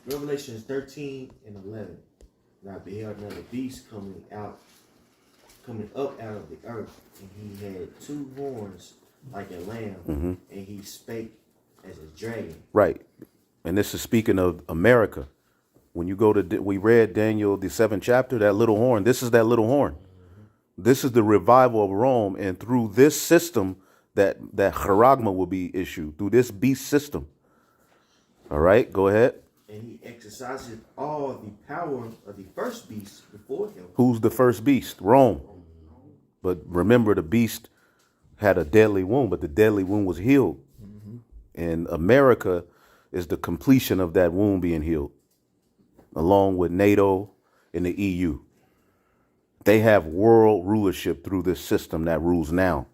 Revelation 13 and 11. Now beheld another beast coming up out of the earth, and he had two horns like a lamb, and he spake as a dragon. Right, and this is speaking of America. When you go to, we read Daniel the 7th chapter, that little horn. This is that little horn. This is the revival of Rome, and through this system, that charagma will be issued through this beast system. All right, go ahead. And he exercises all the power of the first beast before him. Who's the first beast? Rome. But remember, the beast had a deadly wound, but the deadly wound was healed. And America is the completion of that wound being healed, along with NATO and the EU. They have world rulership through this system that rules now.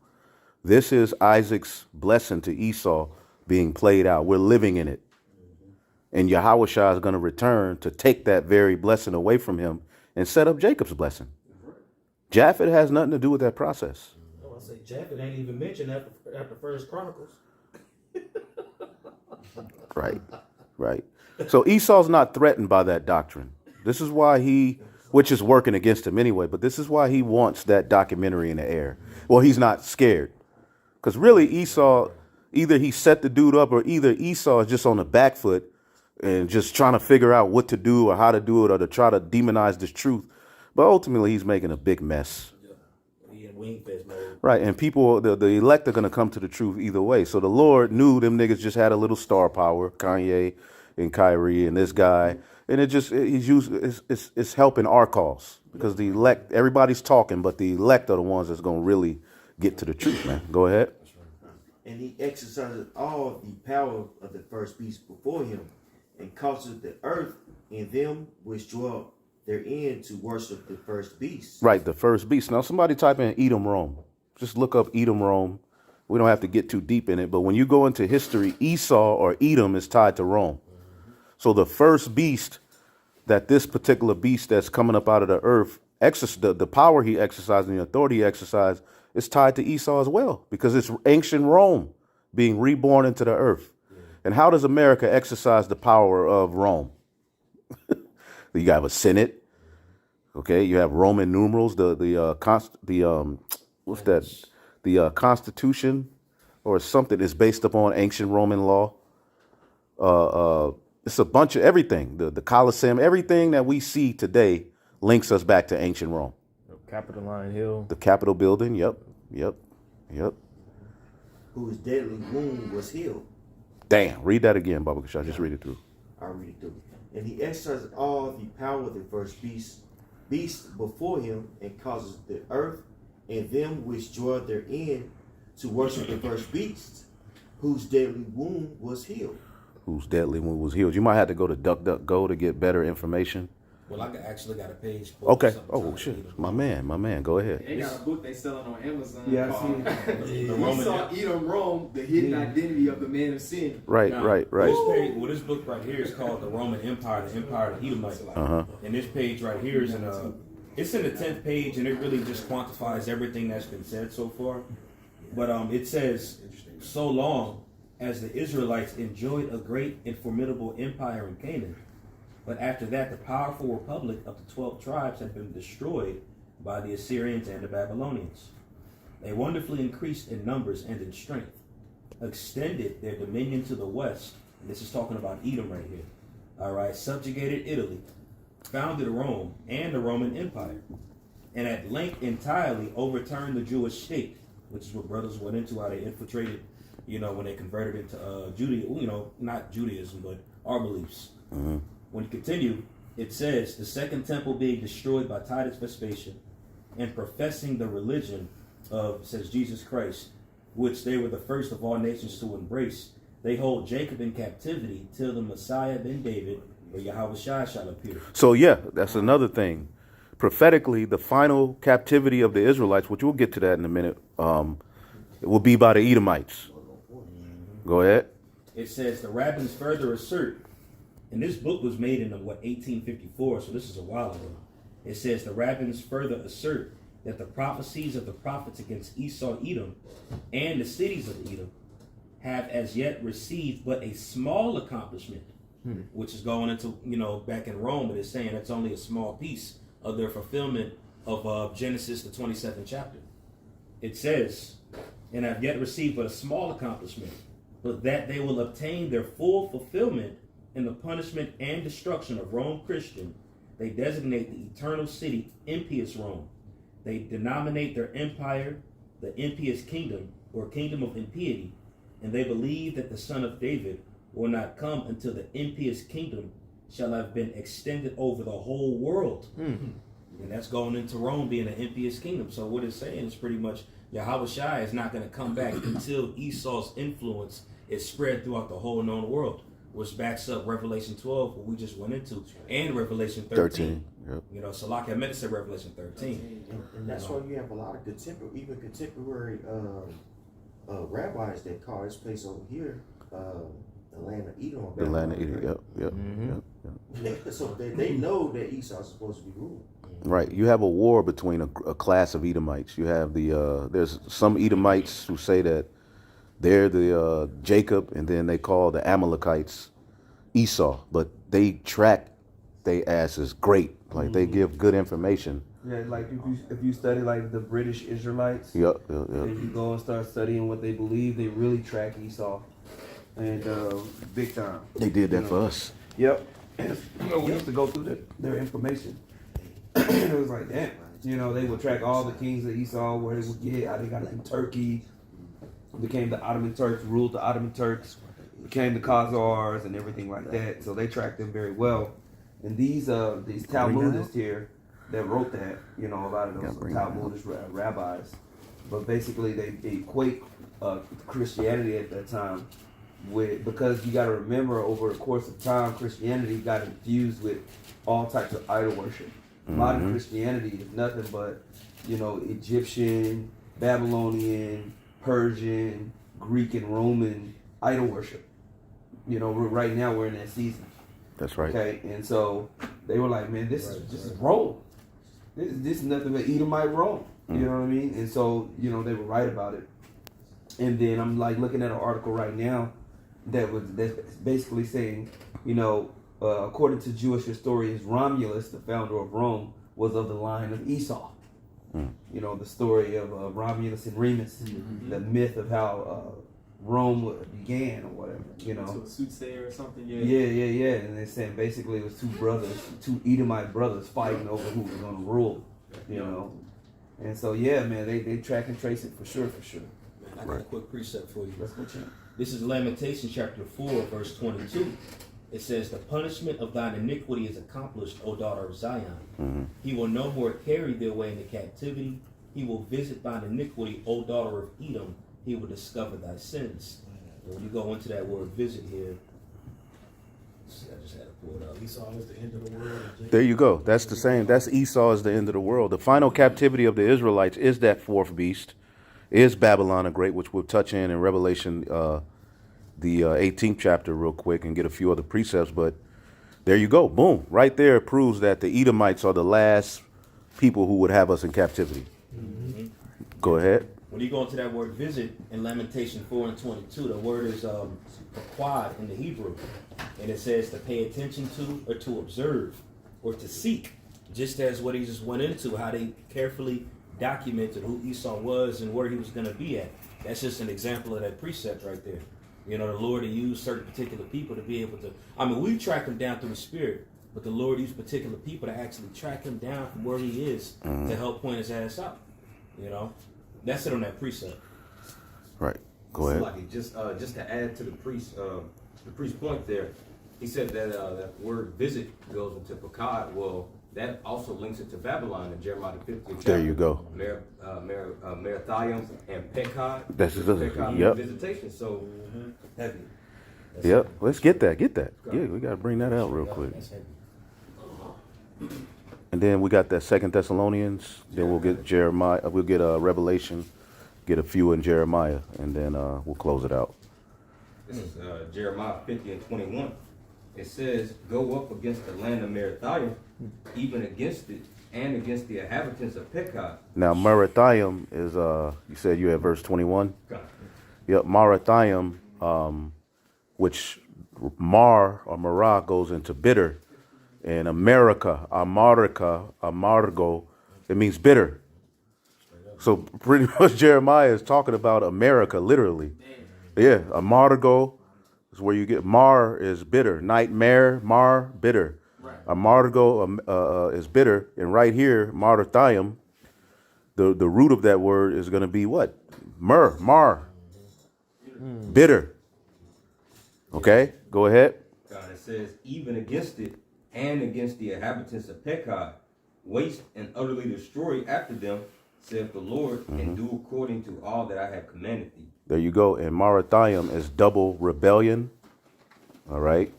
This is Isaac's blessing to Esau being played out. We're living in it. And Yahushua is going to return to take that very blessing away from him and set up Jacob's blessing. Japheth has nothing to do with that process. Oh, I say Japheth ain't even mentioned after First Chronicles. Right, right. So Esau's not threatened by that doctrine. This is why which is working against him anyway, but this is why he wants that documentary in the air. Well, he's not scared. Because really Esau, either he set the dude up or either Esau is just on the back foot and just trying to figure out what to do or how to do it or to try to demonize this truth. But ultimately, he's making a big mess. Right, and people, the elect are going to come to the truth either way. So the Lord knew them niggas just had a little star power, Kanye and Kyrie and this guy. And it's helping our cause because the elect, everybody's talking, but the elect are the ones that's going to really get to the truth, man. Go ahead. And he exercises all the power of the first beast before him, and causes the earth and them which dwell therein to worship the first beast. Right, the first beast. Now, somebody type in Edom, Rome. Just look up Edom, Rome. We don't have to get too deep in it, but when you go into history, Esau or Edom is tied to Rome. So the first beast, that this particular beast that's coming up out of the earth, the power he exercised and the authority he exercised is tied to Esau as well, because it's ancient Rome being reborn into the earth. And how does America exercise the power of Rome? You have a Senate, okay? You have Roman numerals, the Constitution or something is based upon ancient Roman law. It's a bunch of everything. The Colosseum, everything that we see today links us back to ancient Rome. Capitoline Hill. The Capitol building. Yep. Whose deadly wound was healed. Damn. Read that again, Baba Kasha. Just read it through. I'll read it through. And he exercises all the power of the first beast before him, and causes the earth and them which dwell therein to worship the first beast, whose deadly wound was healed. Whose deadly wound was healed. You might have to go to DuckDuckGo to get better information. Well, I actually got a page. Okay. Oh, shit. My man. Go ahead. They got a book they selling on Amazon. Yeah, I called see The We saw Edom, Rome, the hidden identity of the man of sin. Right. This book right here is called The Roman Empire, the Empire of the Edomites. And this page right here is it's in the 10th page, and it really just quantifies everything that's been said so far. But it says, so long as the Israelites enjoyed a great and formidable empire in Canaan, but after that, the powerful republic of the 12 tribes had been destroyed by the Assyrians and the Babylonians. They wonderfully increased in numbers and in strength, extended their dominion to the west, and this is talking about Edom right here, all right, subjugated Italy, founded Rome and the Roman Empire, and at length entirely overturned the Jewish state, which is what brothers went into, how they infiltrated, when they converted into Judaism, not Judaism, but our beliefs. When you continue, it says, the second temple being destroyed by Titus Vespasian, and professing the religion of, says Jesus Christ, which they were the first of all nations to embrace, they hold Jacob in captivity till the Messiah ben David, or Yahweh Shai, shall appear. So yeah, that's another thing. Prophetically, the final captivity of the Israelites, which we'll get to that in a minute, it will be by the Edomites. Go ahead. It says the rabbins further assert, and this book was made in 1854, so this is a while ago. It says the rabbins further assert that the prophecies of the prophets against Esau, Edom, and the cities of Edom have as yet received but a small accomplishment, which is going into, back in Rome, but it's saying it's only a small piece of their fulfillment of Genesis, the 27th chapter. It says, and have yet received but a small accomplishment, but that they will obtain their full fulfillment in the punishment and destruction of Rome Christian. They designate the eternal city impious Rome. They denominate their empire the impious kingdom, or kingdom of impiety, and they believe that the son of David will not come until the impious kingdom shall have been extended over the whole world. And that's going into Rome being an impious kingdom. So what it's saying is pretty much Yahweh Shai is not going to come back until Esau's influence is spread throughout the whole known world, which backs up Revelation 12, what we just went into, and Revelation 13. Yep. So like I meant to say Revelation 13. And that's why you have a lot of contemporary rabbis that call this place over here The land of Edom. The land of Edom. Yep. So they know that Esau's supposed to be ruling. Right. You have a war between a class of Edomites. You have there's some Edomites who say that they're the Jacob, and then they call the Amalekites Esau, but they track they asses great. Like they give good information. Yeah, like if you study like the British Israelites, Yep. and you go and start studying what they believe, they really track Esau, and big time. They did that You for know. us. Yep. We used to go through their information. It was like, damn. They would track all the kings of Esau, where they would get, how they got it in Turkey, became the Ottoman Turks, ruled the Ottoman Turks, became the Khazars and everything like that. So they tracked them very well. And these Talmudists here that wrote that, a lot of those Talmudic rabbis, but basically they equate Christianity at that time because you got to remember over the course of time, Christianity got infused with all types of idol worship. Modern Christianity is nothing but, Egyptian, Babylonian, Persian, Greek, and Roman idol worship. Right now we're in that season. That's right. Okay, and so they were like, man, this is Rome. This is nothing but Edomite Rome. You know what I mean? And so, they were right about it. And then I'm like looking at an article right now that's basically saying, according to Jewish historians, Romulus, the founder of Rome, was of the line of Esau. The story of Romulus and Remus, the myth of how Rome began or whatever, To a soothsayer or something, yeah. Yeah. And they're saying basically it was two Edomite brothers fighting over who was going to rule, And so, yeah, man, they track and trace it for sure. Man, I got a quick precept for you. Let's go check. This is Lamentation chapter 4, verse 22. It says, the punishment of thine iniquity is accomplished, O daughter of Zion. He will no more carry thee away into captivity. He will visit thine iniquity, O daughter of Edom. He will discover thy sins. And when you go into that word visit here, see, I just had to pull it up. Esau is the end of the world. There you go. That's the same. That's Esau is the end of the world. The final captivity of the Israelites is that fourth beast, is Babylon the Great, which we'll touch in Revelation, the 18th chapter real quick and get a few other precepts. But there you go. Boom. Right there proves that the Edomites are the last people who would have us in captivity. Go ahead. When you go into that word visit in Lamentation 4 and 22, the word is quad in the Hebrew. And it says to pay attention to or to observe or to seek. Just as what he just went into, how they carefully documented who Esau was and where he was going to be at. That's just an example of that precept right there. The Lord used certain particular people to be able to, we track him down through the Spirit, but the Lord used particular people to actually track him down from where he is to help point his ass out. That's it on that precept. Right. Go ahead. Like just to add to the priest point there, he said that that word visit goes into Pekah. Well, that also links it to Babylon in Jeremiah 50th chapter. There you go. Merathiam and Pekah. That's just Pekah yep. visitation. So heavy. Yep. Let's get that. Yeah, we got to bring that out real quick. That's heavy. And then we got that 2 Thessalonians. Then we'll get Jeremiah. We'll get Revelation. Get a few in Jeremiah, and then we'll close it out. This is Jeremiah 50 and 21. It says, "Go up against the land of Merathiam, even against it, and against the inhabitants of Pekah." Now, Merathiam is you said you had verse 21. Okay. Yep, Merathiam, which Mar or Marah goes into bitter. And America, amargo, it means bitter. So pretty much Jeremiah is talking about America, literally. Yeah, amargo is where you get, mar is bitter. Nightmare, mar, bitter. Amargo is bitter. And right here, Merathiam, the root of that word is going to be what? Mar. Bitter. Okay, go ahead. It says, "Even against it, and against the inhabitants of Pekah, waste and utterly destroy after them, saith the Lord, and do according to all that I have commanded thee." There you go. And Merathiam is double rebellion. All right.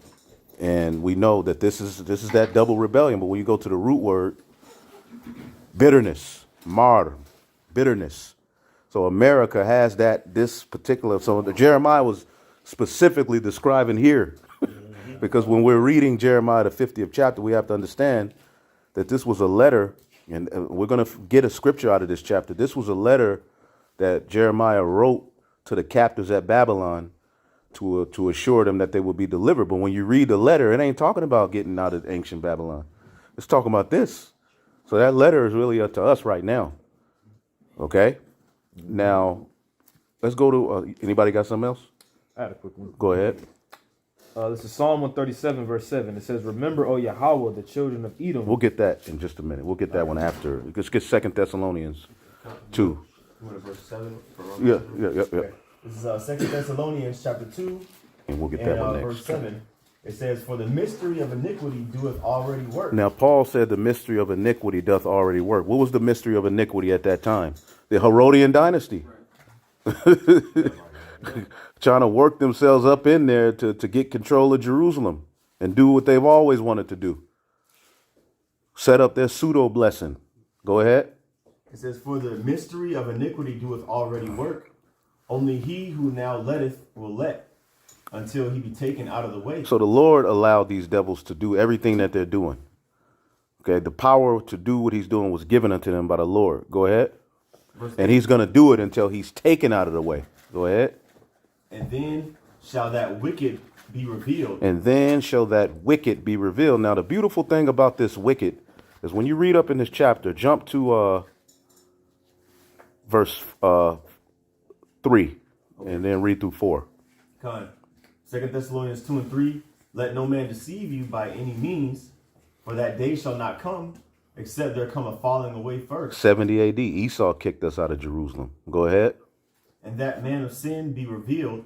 And we know that this is that double rebellion. But when you go to the root word, bitterness, bitterness. So America has this particular. So Jeremiah was specifically describing here. Because when we're reading Jeremiah, the 50th chapter, we have to understand that this was a letter, and we're going to get a scripture out of this chapter. This was a letter that Jeremiah wrote to the captives at Babylon to assure them that they would be delivered. But when you read the letter, it ain't talking about getting out of ancient Babylon. It's talking about this. So that letter is really up to us right now. Okay? Now, let's go to, anybody got something else? I had a quick one. Go ahead. This is Psalm 137, verse 7. It says, remember, O Yahweh, the children of Edom. We'll get that in just a minute. We'll get that one after. Let's get 2 Thessalonians 2. You want to verse 7? Yeah. This is 2 Thessalonians chapter 2 And we'll get that one next. verse 7. It says, for the mystery of iniquity doeth already work. Now, Paul said the mystery of iniquity doth already work. What was the mystery of iniquity at that time? The Herodian dynasty. Trying to work themselves up in there to get control of Jerusalem and do what they've always wanted to do. Set up their pseudo blessing. Go ahead. It says, for the mystery of iniquity doeth already work. Only he who now letteth will let, until he be taken out of the way. So the Lord allowed these devils to do everything that they're doing. Okay, the power to do what he's doing was given unto them by the Lord. Go ahead. And he's going to do it until he's taken out of the way. Go ahead. And then shall that wicked be revealed. And then shall that wicked be revealed. Now, the beautiful thing about this wicked is when you read up in this chapter, jump to verse 3 and then read through 4. Con. 2 Thessalonians 2 and 3. Let no man deceive you by any means, for that day shall not come, except there come a falling away first. 70 AD, Esau kicked us out of Jerusalem. Go ahead. And that man of sin be revealed,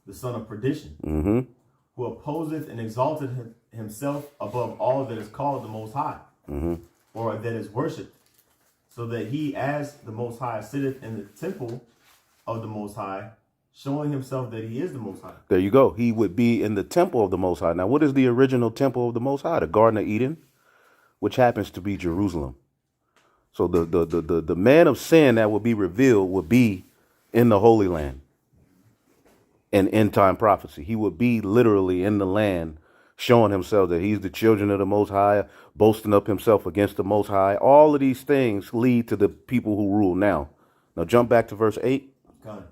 the son of perdition, who opposeth and exalteth himself above all that is called the Most High, or that is worshipped, so that he, as the Most High, sitteth in the temple of the Most High, showing himself that he is the Most High. There you go. He would be in the temple of the Most High. Now, what is the original temple of the Most High? The Garden of Eden, which happens to be Jerusalem. So the man of sin that will be revealed will be in the Holy Land. In end time prophecy, he would be literally in the land, showing himself that he's the children of the Most High, boasting up himself against the Most High. All of these things lead to the people who rule now. Now jump back to verse 8. Con.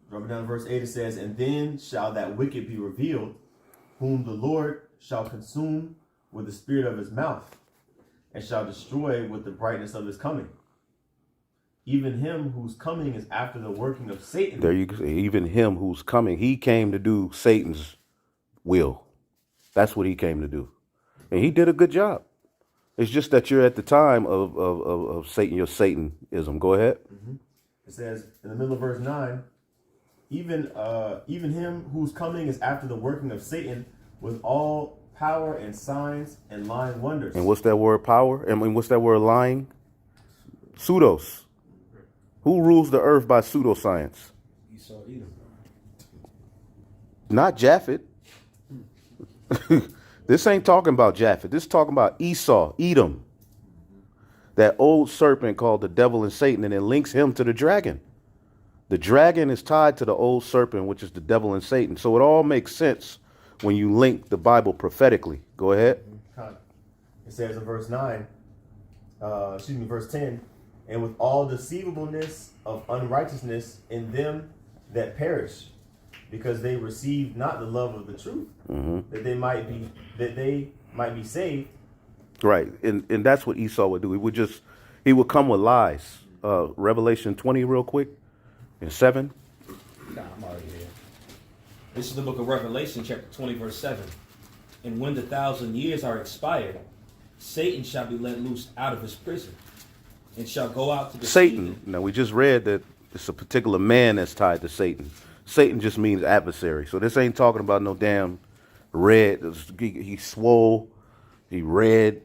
Dropping down to verse 8, it says, and then shall that wicked be revealed, whom the Lord shall consume with the spirit of his mouth, and shall destroy with the brightness of his coming. Even him whose coming is after the working of Satan. There you go. Even him who's coming. He came to do Satan's will. That's what he came to do. And he did a good job. It's just that you're at the time of Satan, your Satanism. Go ahead. It says in the middle of verse 9, even him whose coming is after the working of Satan with all power and signs and lying wonders. And what's that word power? I mean, what's that word lying? Pseudos. Who rules the earth by pseudoscience? Esau, Edom. Not Japheth. This ain't talking about Japheth. This is talking about Esau, Edom. That old serpent called the devil and Satan, and it links him to the dragon. The dragon is tied to the old serpent, which is the devil and Satan. So it all makes sense when you link the Bible prophetically. Go ahead. It says in verse 10, and with all deceivableness of unrighteousness in them that perish, because they receive not the love of the truth, that they might be saved. Right, and that's what Esau would do. He would come with lies. Revelation 20, real quick, and 7. Nah, I'm already there. This is the book of Revelation, chapter 20, verse 7. And when the 1,000 years are expired, Satan shall be let loose out of his prison, and shall go out to the Satan. Now, we just read that it's a particular man that's tied to Satan. Satan just means adversary. So this ain't talking about no damn red. He swole, he red,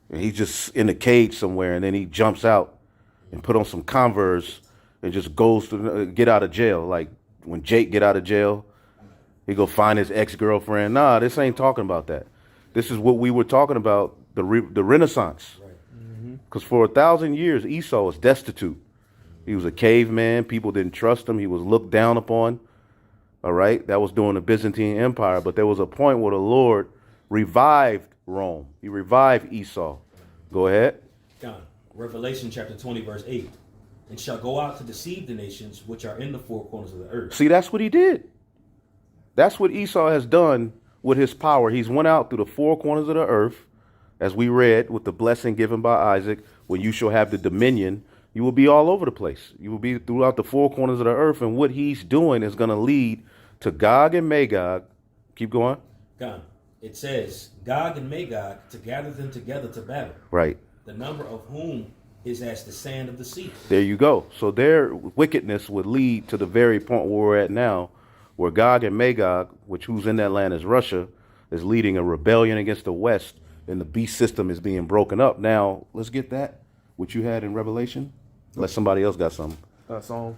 and he's just in a cage somewhere, and then he jumps out and put on some Converse and just goes to get out of jail. Like when Jake get out of jail, he go find his ex-girlfriend. Nah, this ain't talking about that. This is what we were talking about, the Renaissance. Because for 1,000 years, Esau was destitute. He was a caveman. People didn't trust him. He was looked down upon. All right. That was during the Byzantine Empire. But there was a point where the Lord revived Rome. He revived Esau. Go ahead. God, Revelation chapter 20, verse 8. And shall go out to deceive the nations which are in the four corners of the earth. See, that's what he did. That's what Esau has done with his power. He's went out through the four corners of the earth, as we read, with the blessing given by Isaac. When you shall have the dominion, you will be all over the place. You will be throughout the four corners of the earth. And what he's doing is going to lead to Gog and Magog. Keep going. God, it says, Gog and Magog to gather them together to battle. Right. The number of whom is as the sand of the sea. There you go. So their wickedness would lead to the very point where we're at now, where Gog and Magog, which who's in that land is Russia, is leading a rebellion against the West, and the beast system is being broken up. Now, let's get that, what you had in Revelation. Unless somebody else got something. Psalm.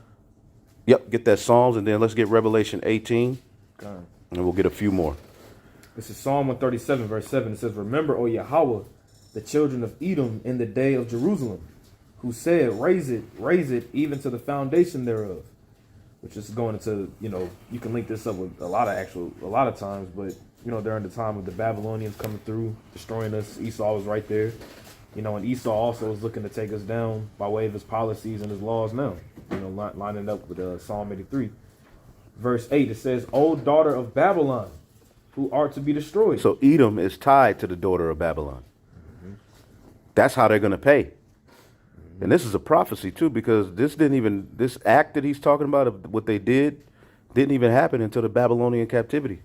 Yep, get that Psalms, and then let's get Revelation 18, Okay. and we'll get a few more. This is Psalm 137, verse 7. It says, Remember, O Yahweh, the children of Edom in the day of Jerusalem, who said, raise it, even to the foundation thereof. Which is going into, you can link this up with a lot of times, but, during the time of the Babylonians coming through, destroying us, Esau was right there. And Esau also is looking to take us down by way of his policies and his laws now, lining up with Psalm 83. Verse 8, it says, O daughter of Babylon, who art to be destroyed. So Edom is tied to the daughter of Babylon. Mm-hmm. That's how they're going to pay. Mm-hmm. And this is a prophecy, too, because this act that he's talking about, of what they didn't even happen until the Babylonian captivity.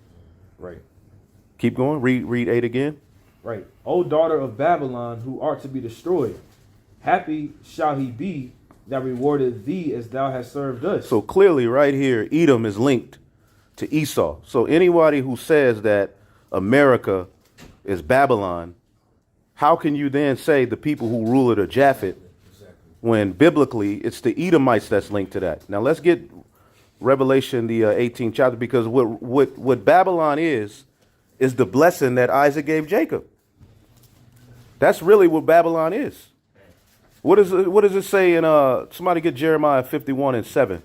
Right. Keep going. Read 8 again. Right. O daughter of Babylon, who art to be destroyed, happy shall he be that rewarded thee as thou hast served us. So clearly right here, Edom is linked to Esau. So anybody who says that America is Babylon, how can you then say the people who rule it are Japheth, when biblically it's the Edomites that's linked to that? Now let's get Revelation, the 18th chapter, because what Babylon is the blessing that Isaac gave Jacob. That's really what Babylon is. What does it say in somebody get Jeremiah 51 and 7?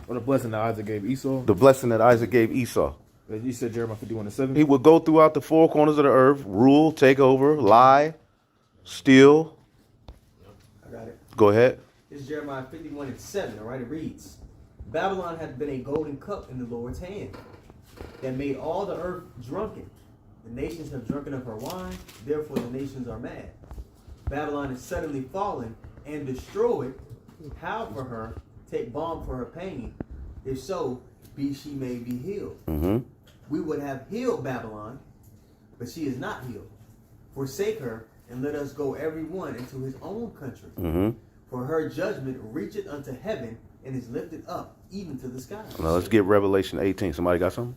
What a blessing that Isaac gave Esau. The blessing that Isaac gave Esau. You said Jeremiah 51 and 7? He would go throughout the four corners of the earth, rule, take over, lie, steal. I got it. Go ahead. This is Jeremiah 51 and 7, all right? It reads, Babylon hath been a golden cup in the Lord's hand, that made all the earth drunken. The nations have drunken of her wine, therefore the nations are mad. Babylon is suddenly fallen and destroyed. How for her? Take balm for her pain. If so, she may be healed. Mm-hmm. We would have healed Babylon, but she is not healed. Forsake her, and let us go every one into his own country. Mm-hmm. For her judgment reacheth unto heaven, and is lifted up even to the skies. Now let's get Revelation 18. Somebody got something?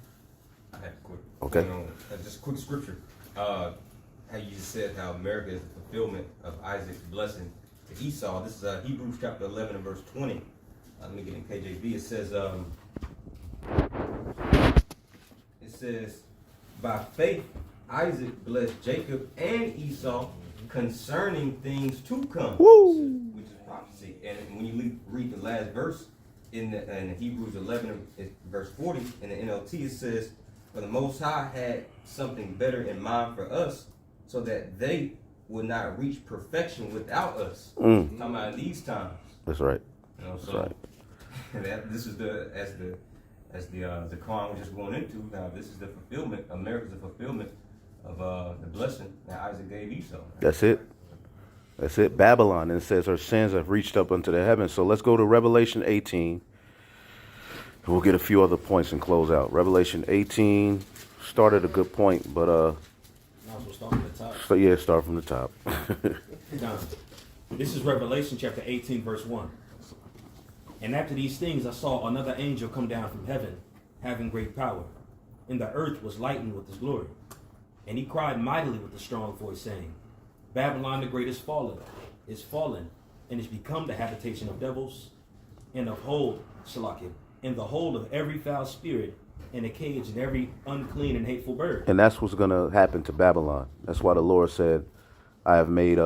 I have a quick. Okay. Just a quick scripture. How you just said how America is the fulfillment of Isaac's blessing to Esau. This is Hebrews chapter 11 and verse 20. Let me get in KJV. It says, by faith Isaac blessed Jacob and Esau concerning things to come. Woo! Which is prophecy. And when you read the last verse in Hebrews 11 verse 40 in the NLT, it says, for the Most High had something better in mind for us, so that they would not reach perfection without us. Talking about in these times. That's right. So That's right. this is as the Quran we're just going into. Now this is the fulfillment. America's the fulfillment of the blessing that Isaac gave Esau. That's it. That's it. Babylon. And it says her sins have reached up unto the heavens. So let's go to Revelation 18. We'll get a few other points and close out. Revelation 18 started a good point, but Might as well start from the top. so yeah, start from the top. Now, this is Revelation chapter 18, verse 1. And after these things I saw another angel come down from heaven, having great power, and the earth was lightened with his glory. And he cried mightily with a strong voice, saying, Babylon the great is fallen, and is become the habitation of devils, and of hold, Shalakim, and the hold of every foul spirit, and a cage and every unclean and hateful bird. And that's what's going to happen to Babylon. That's why the Lord said, I have made,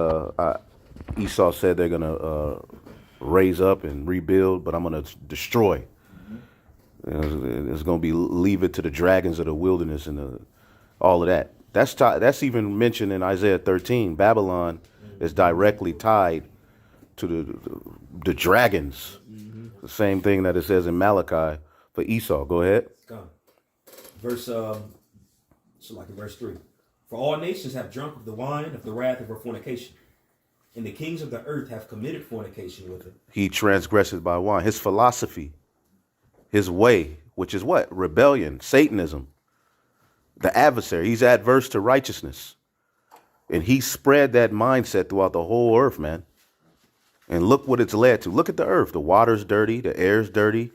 Esau said they're going to raise up and rebuild, but I'm going to destroy. It's going to be leave it to the dragons of the wilderness and all of that. That's even mentioned in Isaiah 13. Babylon is directly tied to the dragons. The same thing that it says in Malachi for Esau. Go ahead. Come. Verse verse 3. For all nations have drunk of the wine of the wrath of her fornication, and the kings of the earth have committed fornication with it. He transgresses by wine. His philosophy, his way, which is what? Rebellion, Satanism, the adversary. He's adverse to righteousness. And he spread that mindset throughout the whole earth, man. And look what it's led to. Look at the earth. The water's dirty. The air's dirty.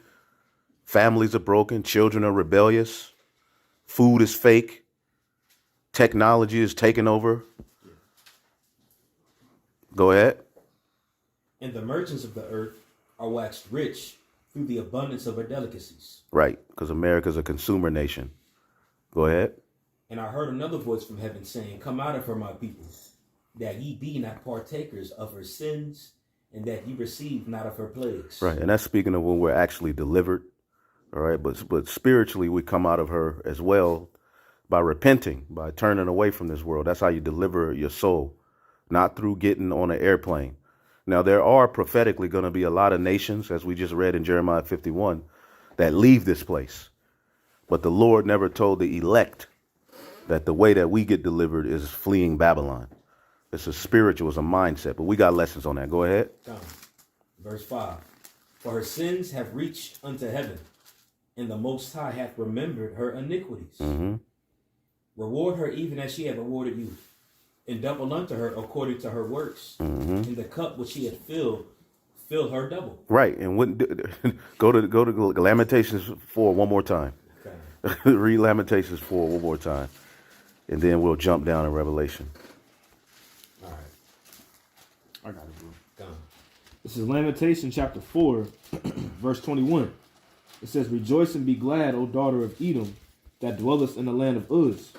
Families are broken. Children are rebellious. Food is fake. Technology is taking over. Go ahead. And the merchants of the earth are waxed rich through the abundance of her delicacies. Right, because America's a consumer nation. Go ahead. And I heard another voice from heaven saying, Come out of her, my people, that ye be not partakers of her sins, and that ye receive not of her plagues. Right, and that's speaking of when we're actually delivered. All right, but spiritually we come out of her as well by repenting, by turning away from this world. That's how you deliver your soul, not through getting on an airplane. Now, there are prophetically going to be a lot of nations, as we just read in Jeremiah 51, that leave this place. But the Lord never told the elect that the way that we get delivered is fleeing Babylon. It's a spiritual, it's a mindset. But we got lessons on that. Go ahead. Verse 5. For her sins have reached unto heaven, and the Most High hath remembered her iniquities. Reward her even as she hath rewarded you, and double unto her according to her works. In the cup which she had filled, fill her double. Right, and go to Lamentations 4 one more time. Okay. Read Lamentations 4 one more time, and then we'll jump down in Revelation. All right, I got it, bro. go on. This is Lamentation chapter 4, verse 21. It says, Rejoice and be glad, O daughter of Edom, that dwellest in the land of Uz.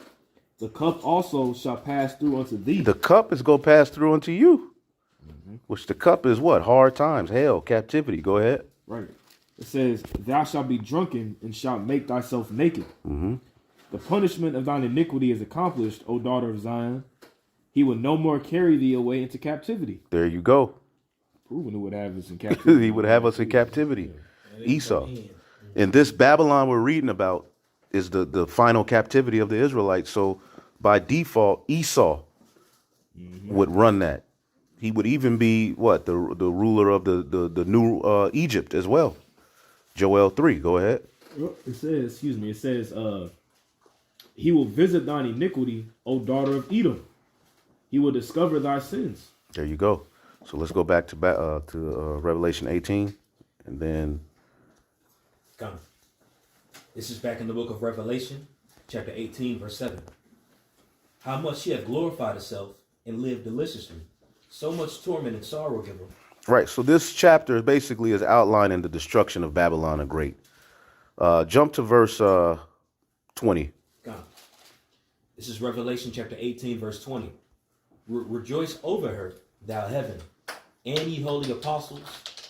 The cup also shall pass through unto thee. The cup is going to pass through unto you. Which the cup is what? Hard times, hell, captivity. Go ahead. Right. It says, Thou shalt be drunken and shalt make thyself naked. The punishment of thine iniquity is accomplished, O daughter of Zion. He will no more carry thee away into captivity. There you go. Proven who would have us in captivity. He would have us in captivity. Esau. And this Babylon we're reading about is the final captivity of the Israelites. So by default, Esau would run that. He would even be what? The ruler of the new Egypt as well. Joel 3. Go ahead. It says, he will visit thine iniquity, O daughter of Edom. He will discover thy sins. There you go. So let's go back to Revelation 18, and then. Come. This is back in the book of Revelation, chapter 18, verse 7. How much she hath glorified herself and lived deliciously. So much torment and sorrow give her. Right. So this chapter basically is outlining the destruction of Babylon the Great. Jump to verse 20. Come. This is Revelation chapter 18, verse 20. Rejoice over her, thou heaven, and ye holy apostles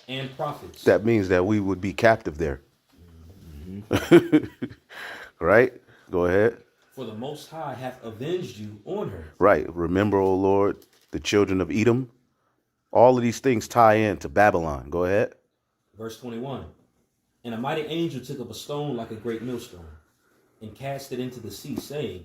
and prophets. That means that we would be captive there. Right? Go ahead. For the Most High hath avenged you on her. Right. Remember, O Lord, the children of Edom. All of these things tie in to Babylon. Go ahead. Verse 21. And a mighty angel took up a stone like a great millstone, and cast it into the sea, saying,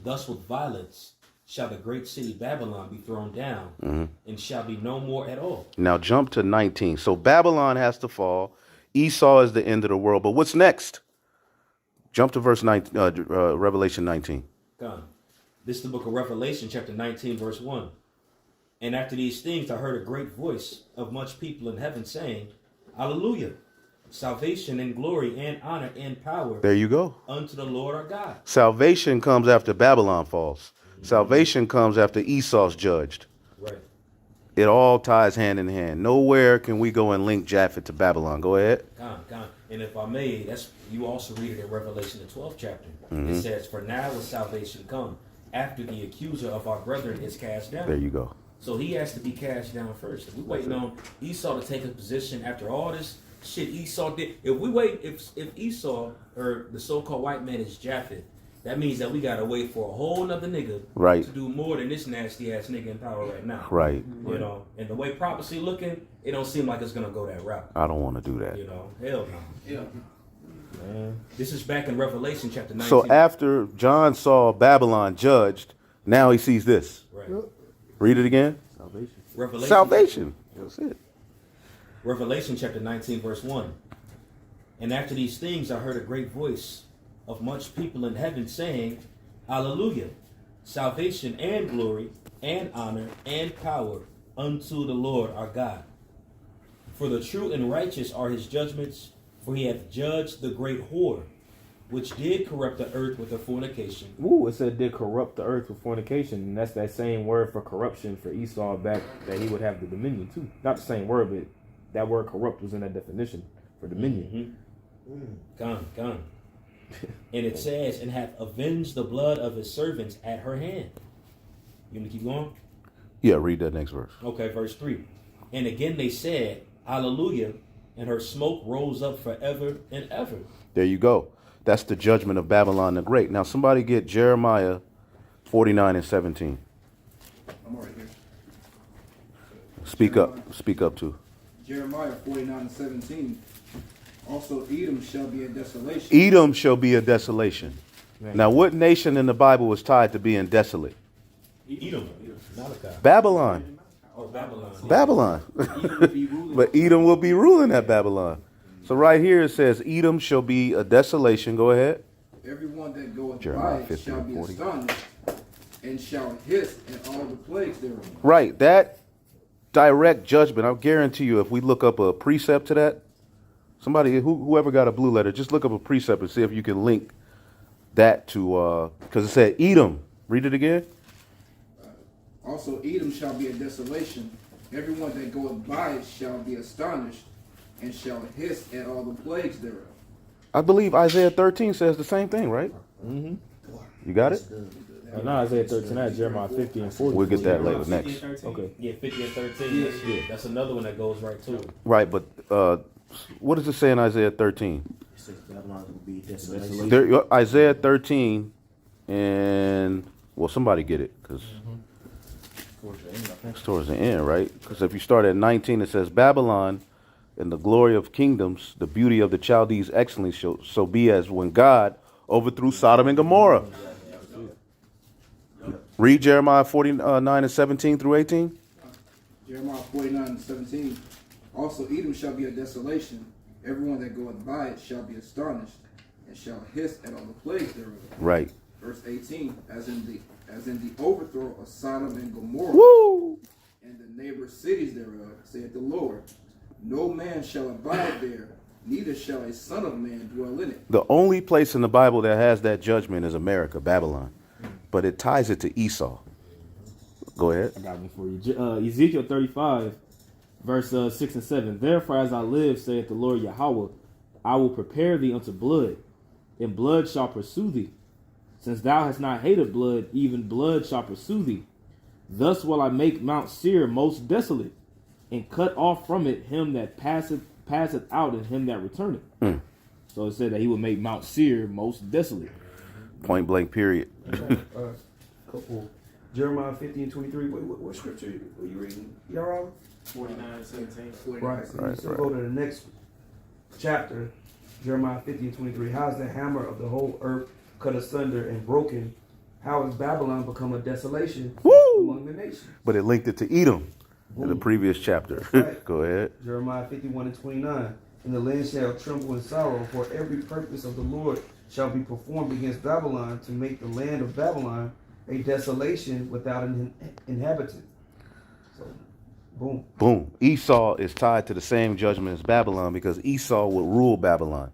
Thus with violence shall the great city Babylon be thrown down, and shall be no more at all. Now jump to 19. So Babylon has to fall. Esau is the end of the world. But what's next? Jump to verse 19, Revelation 19. Come. This is the book of Revelation, chapter 19, verse 1. And after these things I heard a great voice of much people in heaven saying, Hallelujah! Salvation and glory and honor and power. There you go. Unto the Lord our God. Salvation comes after Babylon falls. Salvation comes after Esau's judged. Right. It all ties hand in hand. Nowhere can we go and link Japheth to Babylon. Go ahead. Come. And if I may, you also read it in Revelation, the 12th chapter. It says, For now is salvation come, after the accuser of our brethren is cast down. There you go. So he has to be cast down first. We're waiting on Esau to take a position after all this shit Esau did. If we wait, if Esau or the so-called white man is Japheth, that means that we gotta wait for a whole nother nigga Right. to do more than this nasty ass nigga in power right now. Right. You know, and the way prophecy looking, it don't seem like it's gonna go that route. I don't want to do that. You know, hell no. Yeah. Man. This is back in Revelation chapter 19. So after John saw Babylon judged, now he sees this. Right. Read it again. Salvation. Revelation. Salvation. That's it. Revelation chapter 19, verse 1. And after these things I heard a great voice of much people in heaven saying, Hallelujah, salvation and glory and honor and power unto the Lord our God. For the true and righteous are his judgments, for he hath judged the great whore, which did corrupt the earth with her fornication. Ooh, it said did corrupt the earth with fornication, and that's that same word for corruption for Esau back that he would have the dominion too. Not the same word, but that word corrupt was in that definition for dominion. Gone. And it says, and hath avenged the blood of his servants at her hand. You want to keep going? Yeah, read that next verse. Okay, verse 3. And again they said, Hallelujah, and her smoke rose up forever and ever. There you go. That's the judgment of Babylon the Great. Now somebody get Jeremiah 49 and 17. I'm right here. Speak up. Speak up too. Jeremiah 49 and 17. Also, Edom shall be a desolation. Edom shall be a desolation. Now, what nation in the Bible was tied to being desolate? Edom. Malachi. Babylon. Oh, Babylon. Babylon. Edom will be ruling. But Edom will be ruling at Babylon. So right here it says, Edom shall be a desolation. Go ahead. Everyone that goeth Jeremiah by it 50 shall and be 40. astonished, and shall hiss at all the plagues thereof. Right. That direct judgment, I guarantee you, if we look up a precept to that, somebody, whoever got a blue letter, just look up a precept and see if you can link that to, because it said Edom. Read it again. Also, Edom shall be a desolation. Everyone that goeth by it shall be astonished, and shall hiss at all the plagues thereof. I believe Isaiah 13 says the same thing, right? Mm-hmm. You got it? Not Isaiah 13, that's Jeremiah 50 and 40. We'll get that later Jeremiah next. 50 and 13. Okay. Yeah, 50 and 13. That's another one that goes right to it. Right, but what does it say in Isaiah 13? It says Babylon will be desolation. There, Isaiah 13 and, well, somebody get it, because it's towards the end, right? Because if you start at 19, it says, Babylon, in the glory of kingdoms, the beauty of the Chaldees excellently shall so be as when God overthrew Sodom and Gomorrah. Read Jeremiah 49 and 17 through 18. Jeremiah 49 and 17. Also, Edom shall be a desolation. Everyone that goeth by it shall be astonished, and shall hiss at all the plagues thereof. Right. Verse 18. As in the overthrow of Sodom and Gomorrah, Woo! and the neighbor cities thereof, saith the Lord. No man shall abide there, neither shall a son of man dwell in it. The only place in the Bible that has that judgment is America, Babylon. But it ties it to Esau. Go ahead. I got one for you. Ezekiel 35, verse 6 and 7. Therefore, as I live, saith the Lord Yahweh, I will prepare thee unto blood, and blood shall pursue thee. Since thou hast not hated blood, even blood shall pursue thee. Thus will I make Mount Seir most desolate, and cut off from it him that passeth out, and him that returneth. So it said that he would make Mount Seir most desolate. Point blank, period. Couple. Jeremiah 50 and 23. What scripture are you reading? Y'all 49 and 17. right. Right, So right. go to the next chapter, Jeremiah 50 and 23. How is the hammer of the whole earth cut asunder and broken? How has Babylon become a desolation Woo! among the nations? But it linked it to Edom in the Boom. previous chapter. Right. Go ahead. Jeremiah 51 and 29. And the land shall tremble in sorrow, for every purpose of the Lord shall be performed against Babylon, to make the land of Babylon a desolation without an inhabitant. So, boom. Boom. Esau is tied to the same judgment as Babylon because Esau would rule Babylon.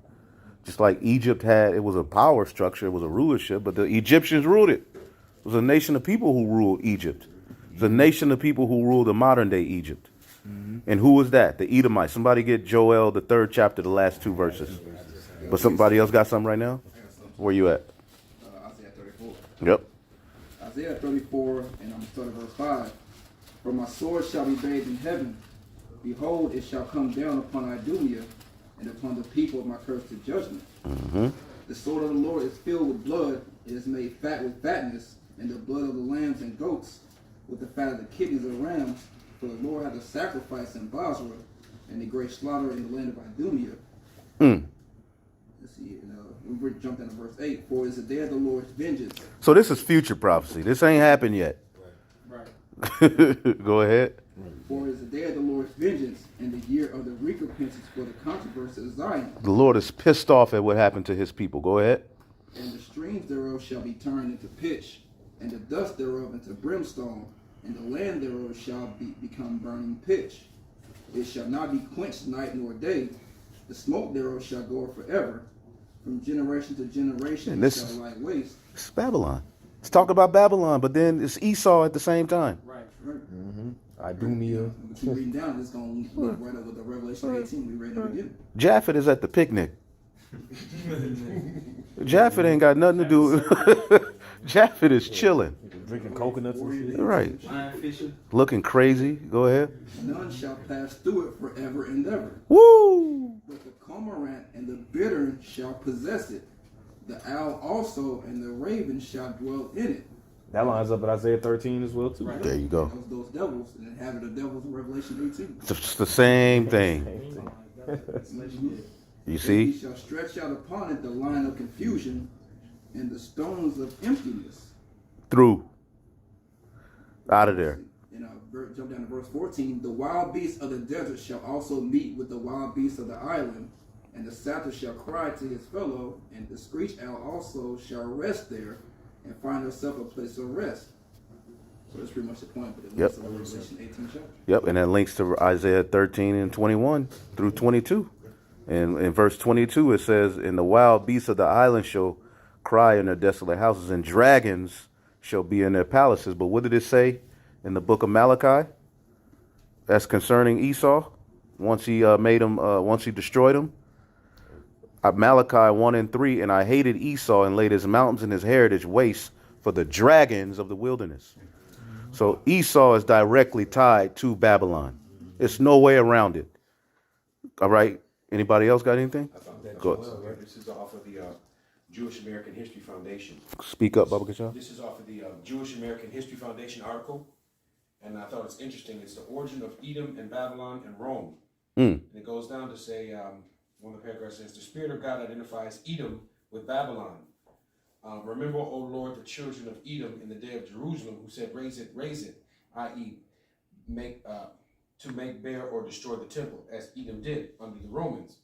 Just like Egypt had, it was a power structure, it was a rulership, but the Egyptians ruled it. It was a nation of people who ruled Egypt. It was a nation of people who ruled the modern day Egypt. And who was that? The Edomites. Somebody get Joel, the 3rd chapter, the last 2 verses. But somebody else got something right now? Where you at? Isaiah 34. Yep. Isaiah 34, and I'm starting verse 5. For my sword shall be bathed in heaven. Behold, it shall come down upon Idumea, and upon the people of my curse to judgment. Mm-hmm. The sword of the Lord is filled with blood, it is made fat with fatness, and the blood of the lambs and goats, with the fat of the kidneys of rams. For the Lord had a sacrifice in Basra, and a great slaughter in the land of Idumea. Let's see, we jumped into verse 8. For it is the day of the Lord's vengeance. So this is future prophecy. This ain't happened yet. Right. Go ahead. For it is the day of the Lord's vengeance, and the year of the recompense for the controversy of Zion. The Lord is pissed off at what happened to his people. Go ahead. And the streams thereof shall be turned into pitch, and the dust thereof into brimstone, and the land thereof shall become burning pitch. It shall not be quenched night nor day. The smoke thereof shall go on forever. From generation to generation And it this shall lie waste. It's Babylon. It's talking about Babylon, but then it's Esau at the same time. Right. Idumea. We keep reading down, it's going to link right up with the Revelation 18 we read in the beginning. Japheth is at the picnic. Japheth ain't got nothing to do. Japheth is chilling. Drinking coconuts and shit. Right. Lion fishing. Looking crazy. Go ahead. None shall pass through it forever and ever. Woo! But the cormorant and the bittern shall possess it. The owl also and the raven shall dwell in it. That lines up with Isaiah 13 as well, too. Right. There you go. Those devils, and inhabit the devils in Revelation 18. It's the same thing. You He see? shall stretch out upon it the line of confusion and the stones of emptiness. Through. Out of there. And jump down to verse 14. The wild beasts of the desert shall also meet with the wild beasts of the island, and the satyr shall cry to his fellow, and the screech owl also shall rest there, and find herself a place of rest. So that's pretty much the point, but it Yep. links to the Revelation 18 chapter. Yep, and that links to Isaiah 13 and 21 through 22. And in verse 22, it says, and the wild beasts of the island shall cry in their desolate houses, and dragons shall be in their palaces. But what did it say in the book of Malachi? That's concerning Esau, once he once he destroyed him. Malachi 1 and 3, and I hated Esau and laid his mountains and his heritage waste for the dragons of the wilderness. So Esau is directly tied to Babylon. It's no way around it. All right. Anybody else got anything? I thought that Go was, ahead. this is off of the Jewish American History Foundation. Speak up, Baba Kashan. This is off of the Jewish American History Foundation article, and I thought it's interesting. It's the origin of Edom and Babylon and Rome. And it goes down to say, one of the paragraphs says, the Spirit of God identifies Edom with Babylon. Remember, O Lord, the children of Edom in the day of Jerusalem, who said, raise it, i.e., to make bare or destroy the temple, as Edom did under the Romans.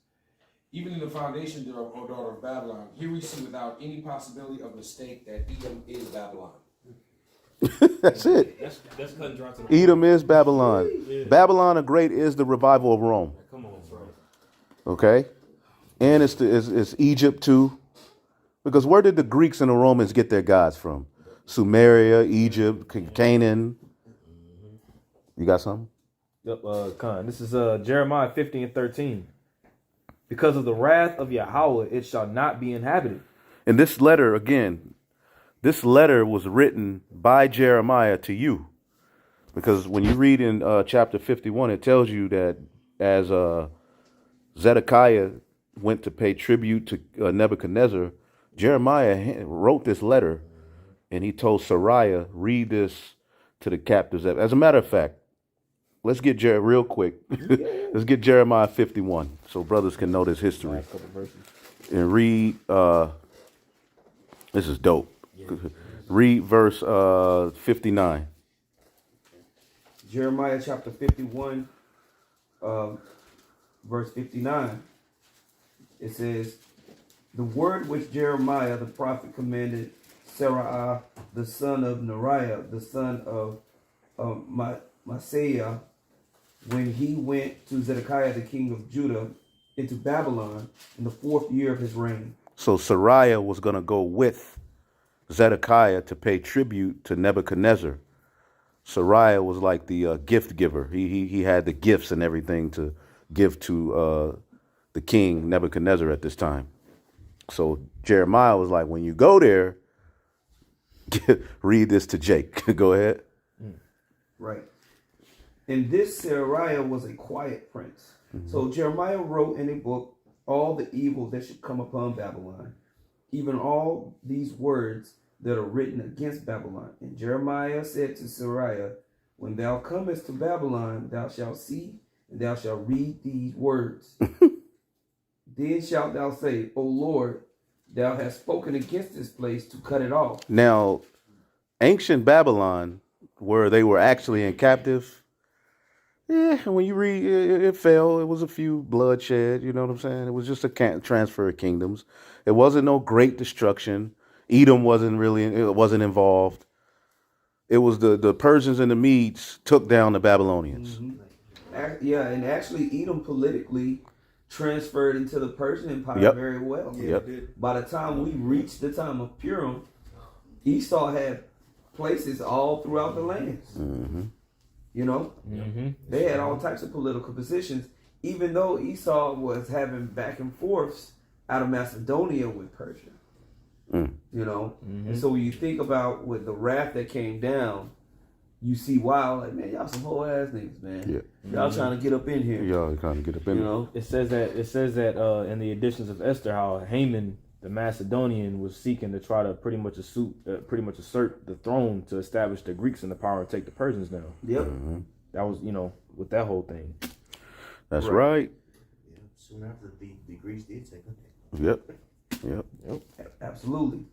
Even in the foundation thereof, O daughter of Babylon, here we see without any possibility of mistake that Edom is Babylon. That's it. That's cut and dry to the Edom is Babylon. Babylon the Great is the revival of Rome. Come on, bro. Okay? And it's Egypt too. Because where did the Greeks and the Romans get their gods from? Sumeria, Egypt, Canaan. You got something? Yep, Khan. This is Jeremiah 50 and 13. Because of the wrath of Yahweh, it shall not be inhabited. And this letter, again, this letter was written by Jeremiah to you. Because when you read in chapter 51, it tells you that as Zedekiah went to pay tribute to Nebuchadnezzar, Jeremiah wrote this letter, and he told Sariah, read this to the captives. As a matter of fact, let's get real quick. Let's get Jeremiah 51 so brothers can know this history. And read, this is dope. Read verse 59. Jeremiah chapter 51, verse 59. It says, the word which Jeremiah the prophet commanded Seraiah the son of Neriah, the son of Maaseiah, when he went to Zedekiah the king of Judah into Babylon in the 4th year of his reign. So Sariah was going to go with Zedekiah to pay tribute to Nebuchadnezzar. Sariah was like the gift giver. He had the gifts and everything to give to the king Nebuchadnezzar at this time. So Jeremiah was like, when you go there, read this to Jake. Go ahead. Right. And this Seraiah was a quiet prince. So Jeremiah wrote in a book all the evil that should come upon Babylon, even all these words that are written against Babylon. And Jeremiah said to Sariah, when thou comest to Babylon, thou shalt see, and thou shalt read these words. Then shalt thou say, O Lord, thou hast spoken against this place to cut it off. Now, ancient Babylon, where they were actually in captive, when you read, it fell. It was a few bloodshed, you know what I'm saying? It was just a transfer of kingdoms. It wasn't no great destruction. Edom wasn't involved. It was the Persians and the Medes took down the Babylonians. Yeah, and actually Edom politically transferred into the Persian Empire very well. By the time we reached the time of Purim, Esau had places all throughout the lands. You know, they had all types of political positions, even though Esau was having back and forths out of Macedonia with Persia. You know, and so when you think about with the wrath that came down, you see, wow, like, man, y'all some whole ass niggas, man. Y'all trying to get up in here. Y'all trying to get up in here. You know, it says that in the editions of Esther, how Haman, the Macedonian, was seeking to try to pretty much assert the throne to establish the Greeks in the power and take the Persians down. That was, you know, with that whole thing. That's right. Yeah, soon after the Greeks did take them. Yep. Absolutely.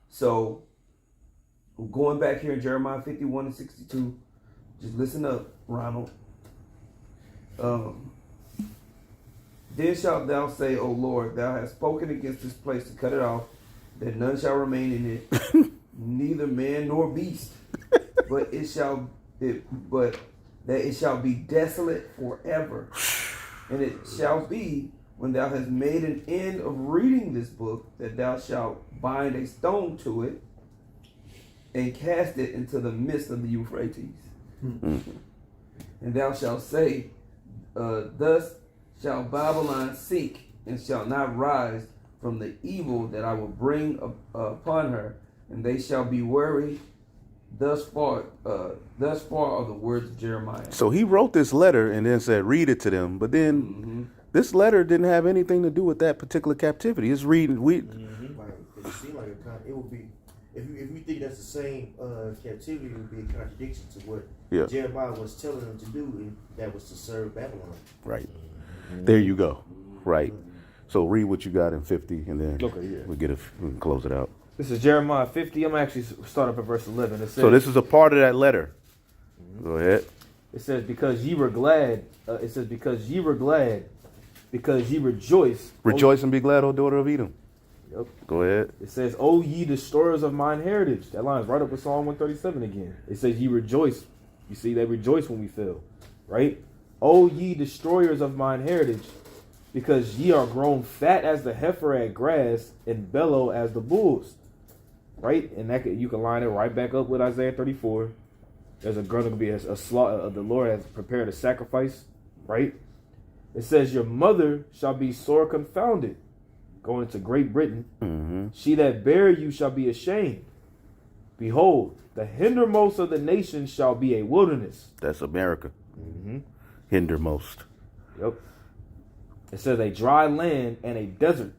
So, going back here in Jeremiah 51 and 62, just listen up, Ronald. Then shalt thou say, O Lord, thou hast spoken against this place to cut it off, that none shall remain in it, neither man nor beast, but that it shall be desolate forever. And it shall be, when thou hast made an end of reading this book, that thou shalt bind a stone to it and cast it into the midst of the Euphrates. And thou shalt say, thus shall Babylon sink and shall not rise from the evil that I will bring upon her, and they shall be weary. Thus far are the words of Jeremiah. So he wrote this letter and then said, read it to them. But then this letter didn't have anything to do with that particular captivity. It's reading. Right. It seemed like it would be, if you think that's the same captivity, it would be a contradiction to what Jeremiah was telling them to do, and that was to serve Babylon. Right. There you go. Right. So read what you got in 50, and then we can close it out. This is Jeremiah 50. I'm actually start up at verse 11. It says, so this is a part of that letter. Go ahead. It says, because ye were glad. Because ye rejoice. Rejoice and be glad, O daughter of Edom. Yep. Go ahead. It says, O ye destroyers of mine heritage. That line's right up with Psalm 137 again. It says, ye rejoice. You see, they rejoice when we fail. Right? O ye destroyers of mine heritage, because ye are grown fat as the heifer at grass and bellow as the bulls. Right? And you can line it right back up with Isaiah 34. There's going to be a slaughter. The Lord has prepared a sacrifice. Right? It says, your mother shall be sore confounded. Going to Great Britain. She that bare you shall be ashamed. Behold, the hindermost of the nations shall be a wilderness. That's America. Hindermost. Yep. It says a dry land and a desert.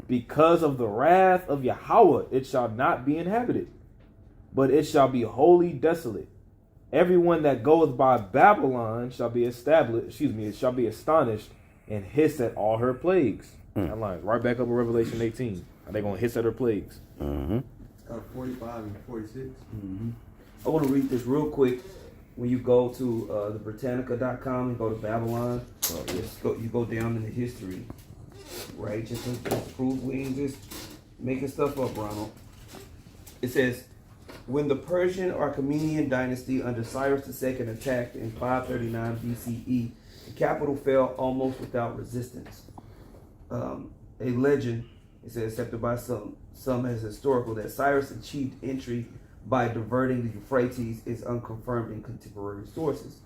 Because of the wrath of Yahweh, it shall not be inhabited, but it shall be wholly desolate. Everyone that goeth by Babylon shall be astonished and hiss at all her plagues. That line right back up in Revelation 18. Are they going to hiss at her plagues? 45 and 46. I want to read this real quick. When you go to the Britannica.com and go to Babylon, you go down in the history, right? Just to prove we ain't just making stuff up, Ronald. It says, when the Persian Achaemenid dynasty under Cyrus II attacked in 539 BCE, the capital fell almost without resistance. A legend, it says, accepted by some as historical, that Cyrus achieved entry by diverting the Euphrates is unconfirmed in contemporary sources.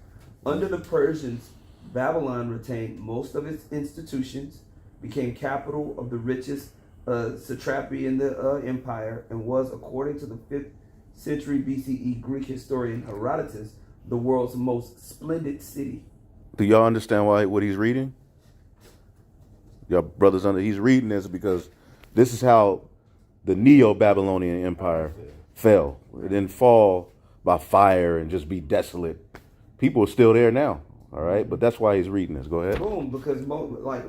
Under the Persians, Babylon retained most of its institutions, became capital of the richest satrapy in the empire, and was, according to the 5th century BCE Greek historian Herodotus, the world's most splendid city. Do y'all understand what he's reading? your brothers under. He's reading this because this is how the Neo-Babylonian Empire fell. It didn't fall by fire and just be desolate. People are still there now. All right, but that's why he's reading this. Go ahead. Boom, because like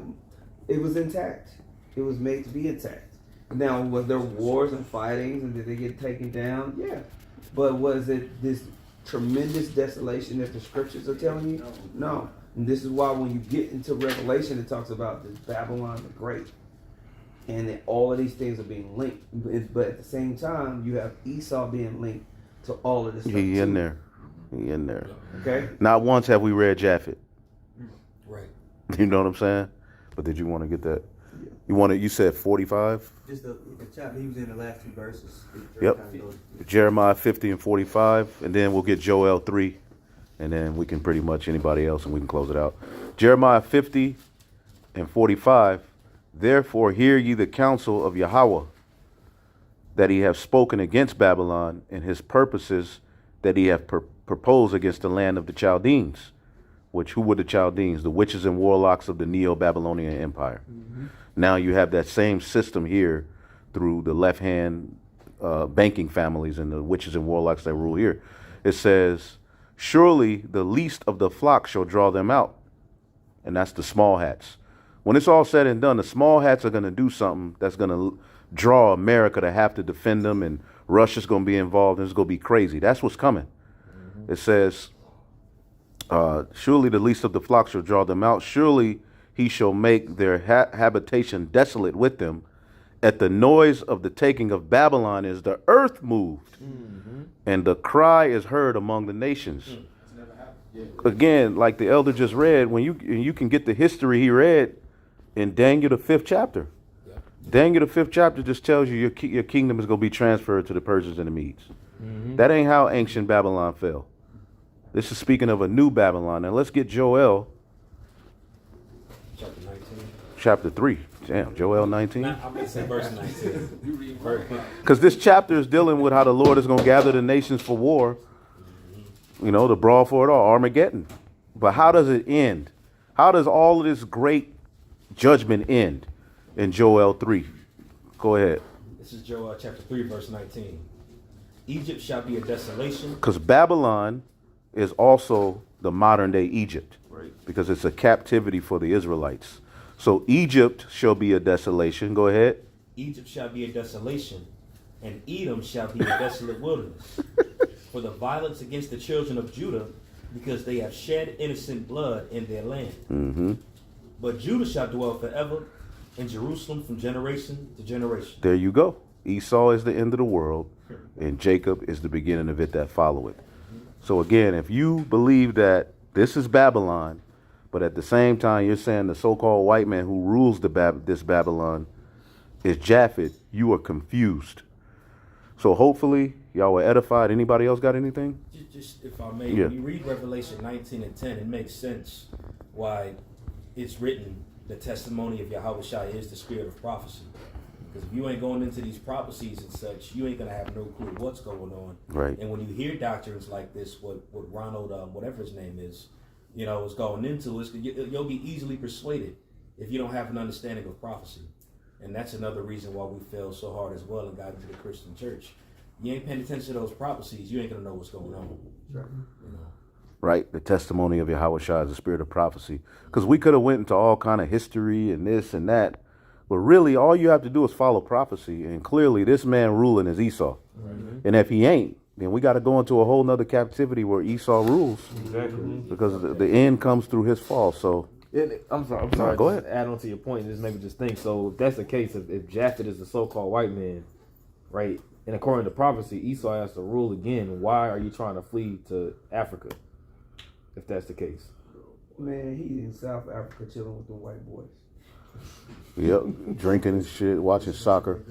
it was intact. It was made to be intact. Now, was there wars and fightings, and did they get taken down? Yeah, but was it this tremendous desolation that the scriptures are telling you? No. And this is why when you get into Revelation, it talks about this Babylon the Great, and that all of these things are being linked. But at the same time, you have Esau being linked to all of this stuff. He in too. there. He in there. Okay. Not once have we read Japheth. Right. You know what I'm saying? But did you want to get that? You said 45? Just the chapter he was in the last 2 verses. Yep. Jeremiah 50 and 45, and then we'll get Joel 3, and then we can pretty much anybody else, and we can close it out. Jeremiah 50 and 45. Therefore hear ye the counsel of Yahweh, that he have spoken against Babylon, and his purposes that he have proposed against the land of the Chaldeans. Which, who were the Chaldeans? The witches and warlocks of the Neo-Babylonian Empire. Mm-hmm. Now you have that same system here through the left-hand banking families and the witches and warlocks that rule here. It says, surely the least of the flock shall draw them out. And that's the small hats. When it's all said and done, the small hats are going to do something that's going to draw America to have to defend them, and Russia's going to be involved, and it's going to be crazy. That's what's coming. Mm-hmm. It says, surely the least of the flock shall draw them out. Surely he shall make their habitation desolate with them. At the noise of the taking of Babylon is the earth moved, and the cry is heard among the nations. Again, like the elder just read, when you can get the history he read in Daniel the 5th chapter. Daniel the 5th chapter just tells you your kingdom is going to be transferred to the Persians and the Medes. That ain't how ancient Babylon fell. This is speaking of a new Babylon. Now let's get Joel Chapter 19. chapter 3. Damn, Joel 19. I'm going to say verse 19. Because this chapter is dealing with how the Lord is going to gather the nations for war. You know, the brawl for it all, Armageddon. But how does it end? How does all of this great judgment end in Joel 3? Go ahead. This is Joel chapter 3, verse 19. Egypt shall be a desolation. Because Babylon is also the modern day Egypt. Right. Because it's a captivity for the Israelites. So Egypt shall be a desolation. Go ahead. Egypt shall be a desolation, and Edom shall be a desolate wilderness. For the violence against the children of Judah, because they have shed innocent blood in their land. Mm-hmm. But Judah shall dwell forever, and Jerusalem from generation to generation. There you go. Esau is the end of the world, and Jacob is the beginning of it that follow it. So again, if you believe that this is Babylon, but at the same time you're saying the so-called white man who rules this Babylon is Japheth, you are confused. So hopefully y'all were edified. Anybody else got anything? Just if I may, when you read Revelation 19 and 10, it makes sense why it's written the testimony of Yahweh Shai is the spirit of prophecy. Because if you ain't going into these prophecies and such, you ain't going to have no clue what's going on. Right. And when you hear doctrines like this, what Ronald, whatever his name is going into, you'll be easily persuaded if you don't have an understanding of prophecy. And that's another reason why we fell so hard as well and got into the Christian church. You ain't paying attention to those prophecies, you ain't going to know what's going on. Right. You know. Right, the testimony of Yahweh Shai is the spirit of prophecy. Because we could have went into all kind of history and this and that. But really, all you have to do is follow prophecy. And clearly, this man ruling is Esau. Mm-hmm. And if he ain't, then we got to go into a whole nother captivity where Esau rules. Exactly. Because the end comes through his fall. So I'm sorry. No, go ahead. Add on to your point and just maybe just think. So if that's the case, if Japheth is the so-called white man, right, and according to prophecy, Esau has to rule again. Why are you trying to flee to Africa? If that's the case. Man, he in South Africa chilling with the white boys. Yep, drinking and shit, watching soccer,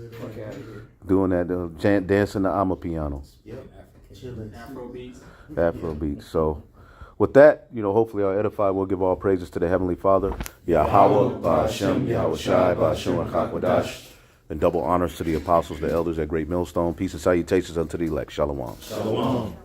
doing that, dancing the Amapiano. Yep, Afro beats. So, with that, hopefully I'll edify. We'll give all praises to the Heavenly Father, Yahweh, Ba'ashem, Yahweh Shai, Ba'ashem, Chakwadash, and double honors to the apostles, the elders at Great Millstone. Peace and salutations unto the elect. Shalom. Shalom.